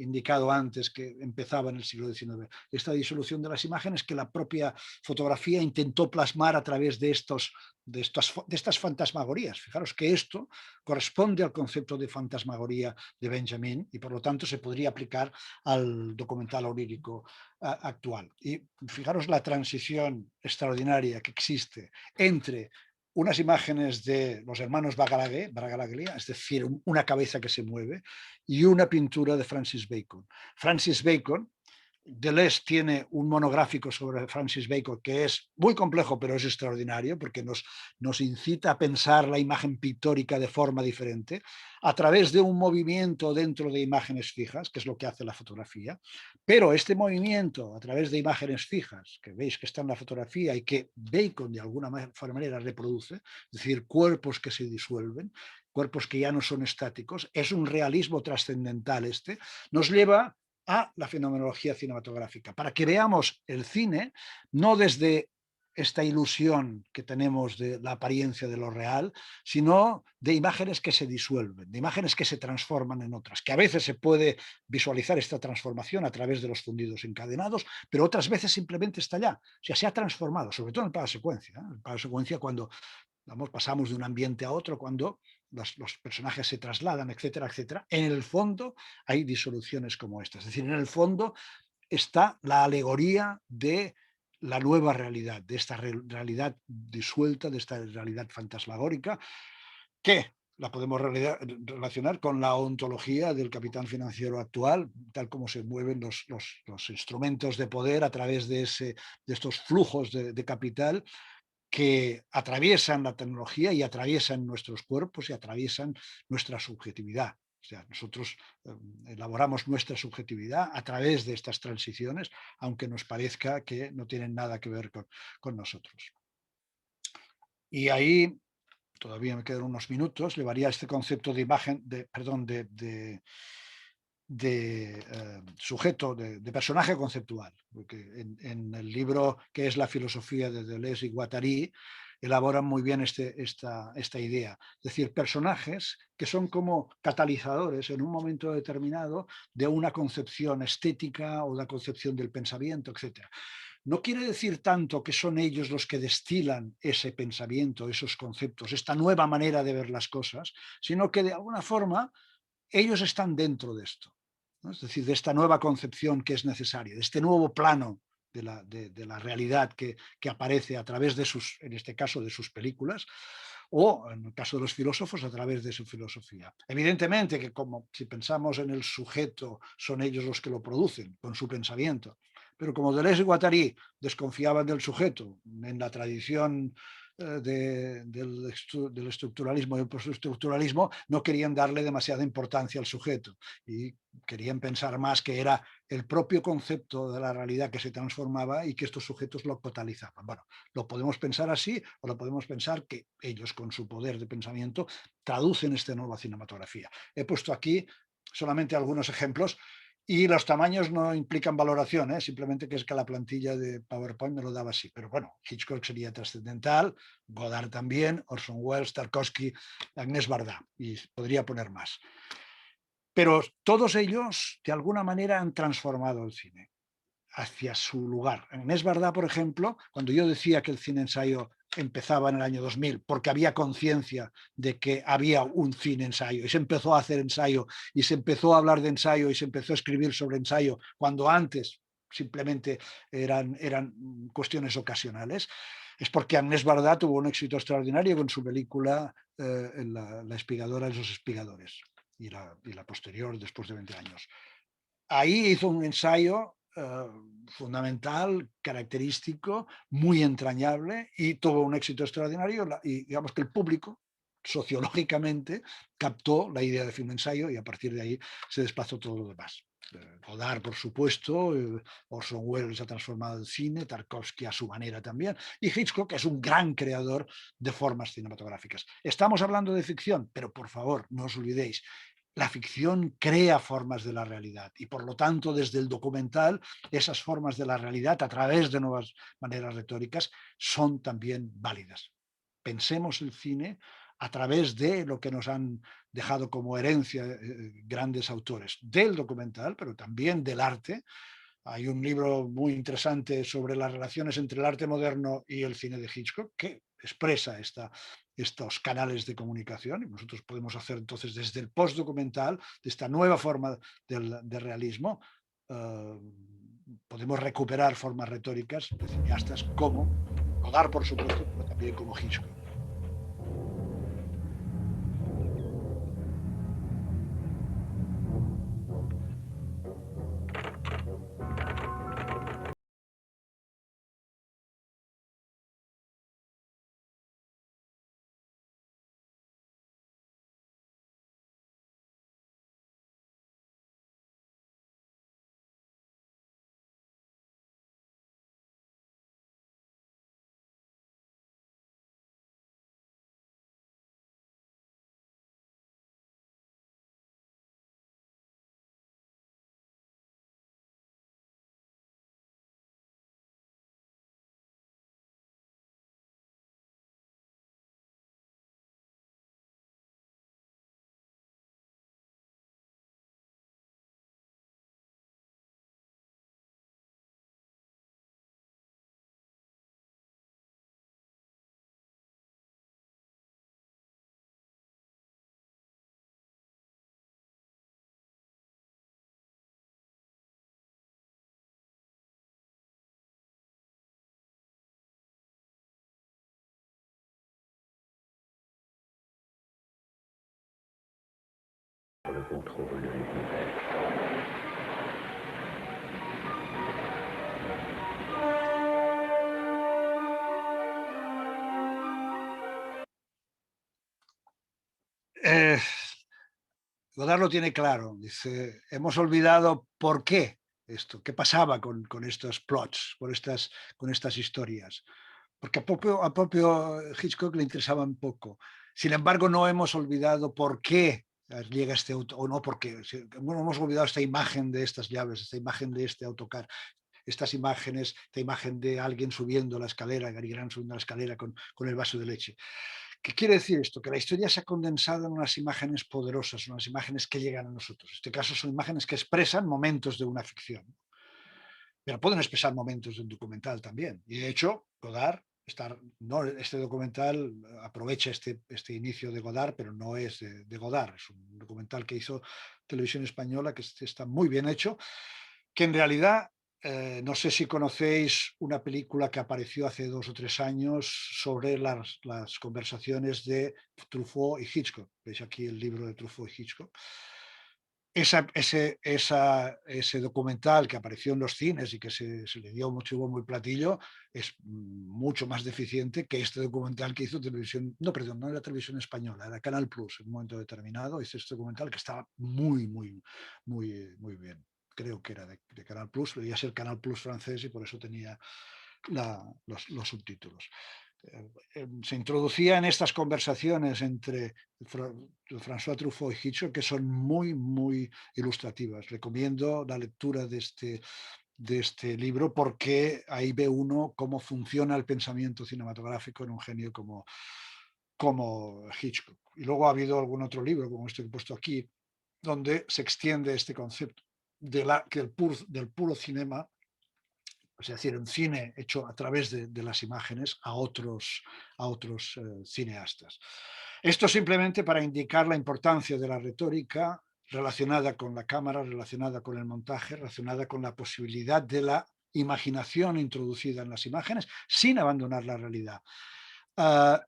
indicado antes, que empezaba en el siglo XIX, esta disolución de las imágenes que la propia fotografía intentó plasmar a través de estas fantasmagorías. Fijaros que esto corresponde al concepto de fantasmagoría de Benjamin, y por lo tanto se podría aplicar al documental onírico actual. Y fijaros la transición extraordinaria que existe entre unas imágenes de los hermanos Baraglia, es decir, una cabeza que se mueve, y una pintura de Francis Bacon. Francis Bacon, Deleuze tiene un monográfico sobre Francis Bacon que es muy complejo, pero es extraordinario, porque nos incita a pensar la imagen pictórica de forma diferente a través de un movimiento dentro de imágenes fijas, que es lo que hace la fotografía. Pero este movimiento a través de imágenes fijas, que veis que está en la fotografía y que Bacon de alguna manera reproduce, es decir, cuerpos que se disuelven, cuerpos que ya no son estáticos, es un realismo trascendental. Nos lleva a la fenomenología cinematográfica, para que veamos el cine no desde esta ilusión que tenemos de la apariencia de lo real, sino de imágenes que se disuelven, de imágenes que se transforman en otras, que a veces se puede visualizar esta transformación a través de los fundidos encadenados, pero otras veces simplemente está allá, o sea, se ha transformado, sobre todo en el plano secuencia. El plano secuencia, cuando pasamos de un ambiente a otro, cuando los personajes se trasladan, etcétera, etcétera. En el fondo hay disoluciones como estas. Es decir, en el fondo está la alegoría de la nueva realidad, de esta realidad disuelta, de esta realidad fantasmagórica, que la podemos relacionar con la ontología del capitán financiero actual, tal como se mueven los instrumentos de poder a través de estos flujos de capital, que atraviesan la tecnología y atraviesan nuestros cuerpos y atraviesan nuestra subjetividad. O sea, nosotros elaboramos nuestra subjetividad a través de estas transiciones, aunque nos parezca que no tienen nada que ver con nosotros. Y ahí, todavía me quedan unos minutos, llevaría este concepto de imagen, sujeto, de personaje conceptual, porque en el libro que es La filosofía de Deleuze y Guattari elaboran muy bien esta idea, es decir, personajes que son como catalizadores en un momento determinado de una concepción estética o una concepción del pensamiento, etc. No quiere decir tanto que son ellos los que destilan ese pensamiento, esos conceptos, esta nueva manera de ver las cosas, sino que de alguna forma ellos están dentro de esto, ¿no? Es decir, de esta nueva concepción que es necesaria, de este nuevo plano de la realidad que aparece a través de sus, en este caso, de sus películas, o en el caso de los filósofos, a través de su filosofía. Evidentemente que como si pensamos en el sujeto, son ellos los que lo producen con su pensamiento, pero como Deleuze y Guattari desconfiaban del sujeto en la tradición del estructuralismo y el postestructuralismo, no querían darle demasiada importancia al sujeto y querían pensar más que era el propio concepto de la realidad que se transformaba y que estos sujetos lo totalizaban. Bueno, lo podemos pensar así o lo podemos pensar que ellos con su poder de pensamiento traducen esta nueva cinematografía. He puesto aquí solamente algunos ejemplos y los tamaños no implican valoración, simplemente que es que la plantilla de PowerPoint me lo daba así. Pero bueno, Hitchcock sería trascendental, Godard también, Orson Welles, Tarkovsky, Agnès Varda, y podría poner más. Pero todos ellos, de alguna manera, han transformado el cine hacia su lugar. Agnès Varda, por ejemplo, cuando yo decía que el cine ensayo empezaba en el año 2000 porque había conciencia de que había un cine ensayo y se empezó a hacer ensayo y se empezó a hablar de ensayo y se empezó a escribir sobre ensayo cuando antes simplemente eran cuestiones ocasionales, es porque Agnès Varda tuvo un éxito extraordinario con su película La espigadora de los espigadores y la posterior después de 20 años. Ahí hizo un ensayo fundamental, característico, muy entrañable y tuvo un éxito extraordinario y digamos que el público sociológicamente captó la idea de film ensayo y a partir de ahí se desplazó todo lo demás. Godard, por supuesto, Orson Welles ha transformado el cine, Tarkovsky a su manera también, y Hitchcock es un gran creador de formas cinematográficas. Estamos hablando de ficción, pero por favor, no os olvidéis, la ficción crea formas de la realidad y por lo tanto desde el documental esas formas de la realidad a través de nuevas maneras retóricas son también válidas. Pensemos el cine a través de lo que nos han dejado como herencia grandes autores del documental, pero también del arte. Hay un libro muy interesante sobre las relaciones entre el arte moderno y el cine de Hitchcock que expresa estos canales de comunicación y nosotros podemos hacer entonces desde el postdocumental, de esta nueva forma de realismo, podemos recuperar formas retóricas de cineastas como Godard, por supuesto, pero también como Hitchcock. Le contrôle. Godard lo tiene claro. Dice, hemos olvidado por qué esto, qué pasaba con estos plots, con estas historias. Porque a propio Hitchcock le interesaba un poco. Sin embargo, no hemos olvidado por qué llega este auto, o no porque, bueno, hemos olvidado esta imagen de estas llaves, esta imagen de este autocar, estas imágenes, esta imagen de alguien subiendo la escalera, Cary Grant subiendo la escalera con el vaso de leche. ¿Qué quiere decir esto? Que la historia se ha condensado en unas imágenes poderosas, unas imágenes que llegan a nosotros. En este caso son imágenes que expresan momentos de una ficción, pero pueden expresar momentos de un documental también. Y de hecho, Godard, este documental aprovecha este inicio de Godard, pero no es de Godard, es un documental que hizo Televisión Española, que está muy bien hecho, que en realidad, no sé si conocéis una película que apareció hace 2 o 3 años sobre las conversaciones de Truffaut y Hitchcock. Veis aquí el libro de Truffaut y Hitchcock. Ese documental que apareció en los cines y que se le dio mucho bombo y platillo es mucho más deficiente que este documental que hizo Televisión, no era Televisión Española, era Canal Plus en un momento determinado. Hizo este documental que estaba muy bien. Creo que era de Canal Plus, debía ser Canal Plus francés y por eso tenía los subtítulos. Se introducía en estas conversaciones entre François Truffaut y Hitchcock que son muy ilustrativas. Recomiendo la lectura de este libro porque ahí ve uno cómo funciona el pensamiento cinematográfico en un genio como Hitchcock. Y luego ha habido algún otro libro, como este que he puesto aquí, donde se extiende este concepto del puro cinema, es decir, un cine hecho a través de las imágenes a otros cineastas. Esto simplemente para indicar la importancia de la retórica relacionada con la cámara, relacionada con el montaje, relacionada con la posibilidad de la imaginación introducida en las imágenes sin abandonar la realidad.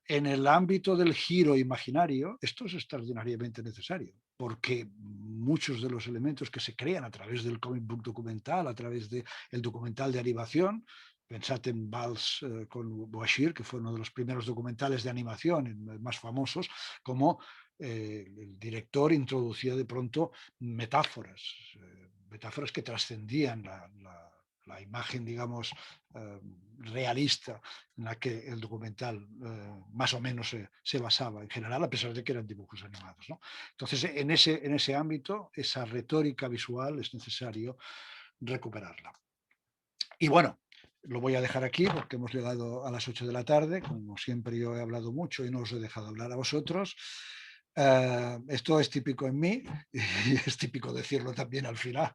En el ámbito del giro imaginario, esto es extraordinariamente necesario, porque muchos de los elementos que se crean a través del comic book documental, a través del documental de animación, pensad en Vals con Bashir, que fue uno de los primeros documentales de animación más famosos, como el director introducía de pronto metáforas que trascendían la imagen, digamos, realista en la que el documental más o menos se basaba en general, a pesar de que eran dibujos animados, ¿no? Entonces, en ese ámbito, esa retórica visual es necesario recuperarla. Y bueno, lo voy a dejar aquí porque hemos llegado a las 8 de la tarde. Como siempre, yo he hablado mucho y no os he dejado hablar a vosotros. Esto es típico en mí y es típico decirlo también al final.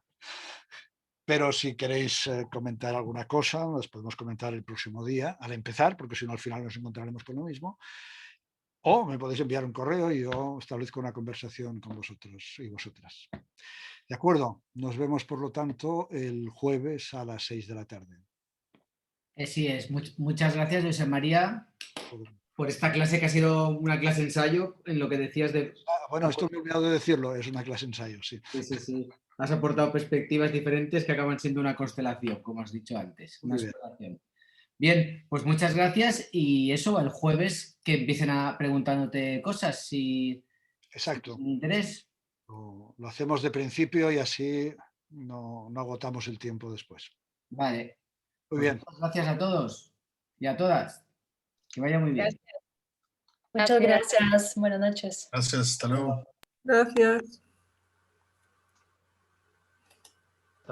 Pero si queréis comentar alguna cosa, las podemos comentar el próximo día, al empezar, porque si no al final nos encontraremos con lo mismo. O me podéis enviar un correo y yo establezco una conversación con vosotros y vosotras. De acuerdo, nos vemos por lo tanto el jueves a las 6 de la tarde. Así es. Muchas gracias, José María, por esta clase que ha sido una clase ensayo en lo que decías de... Bueno, esto me he olvidado de decirlo, es una clase ensayo, sí. Sí. Has aportado perspectivas diferentes que acaban siendo una constelación, como has dicho antes. Una exploración. Bien, pues muchas gracias y eso, el jueves que empiecen preguntándote cosas si exacto. tienen interés. Lo hacemos de principio y así no agotamos el tiempo después. Vale. Muy Pues bien. muchas gracias a todos y a todas. Que vaya muy bien. Muchas gracias. Buenas noches. Gracias, hasta luego. Gracias.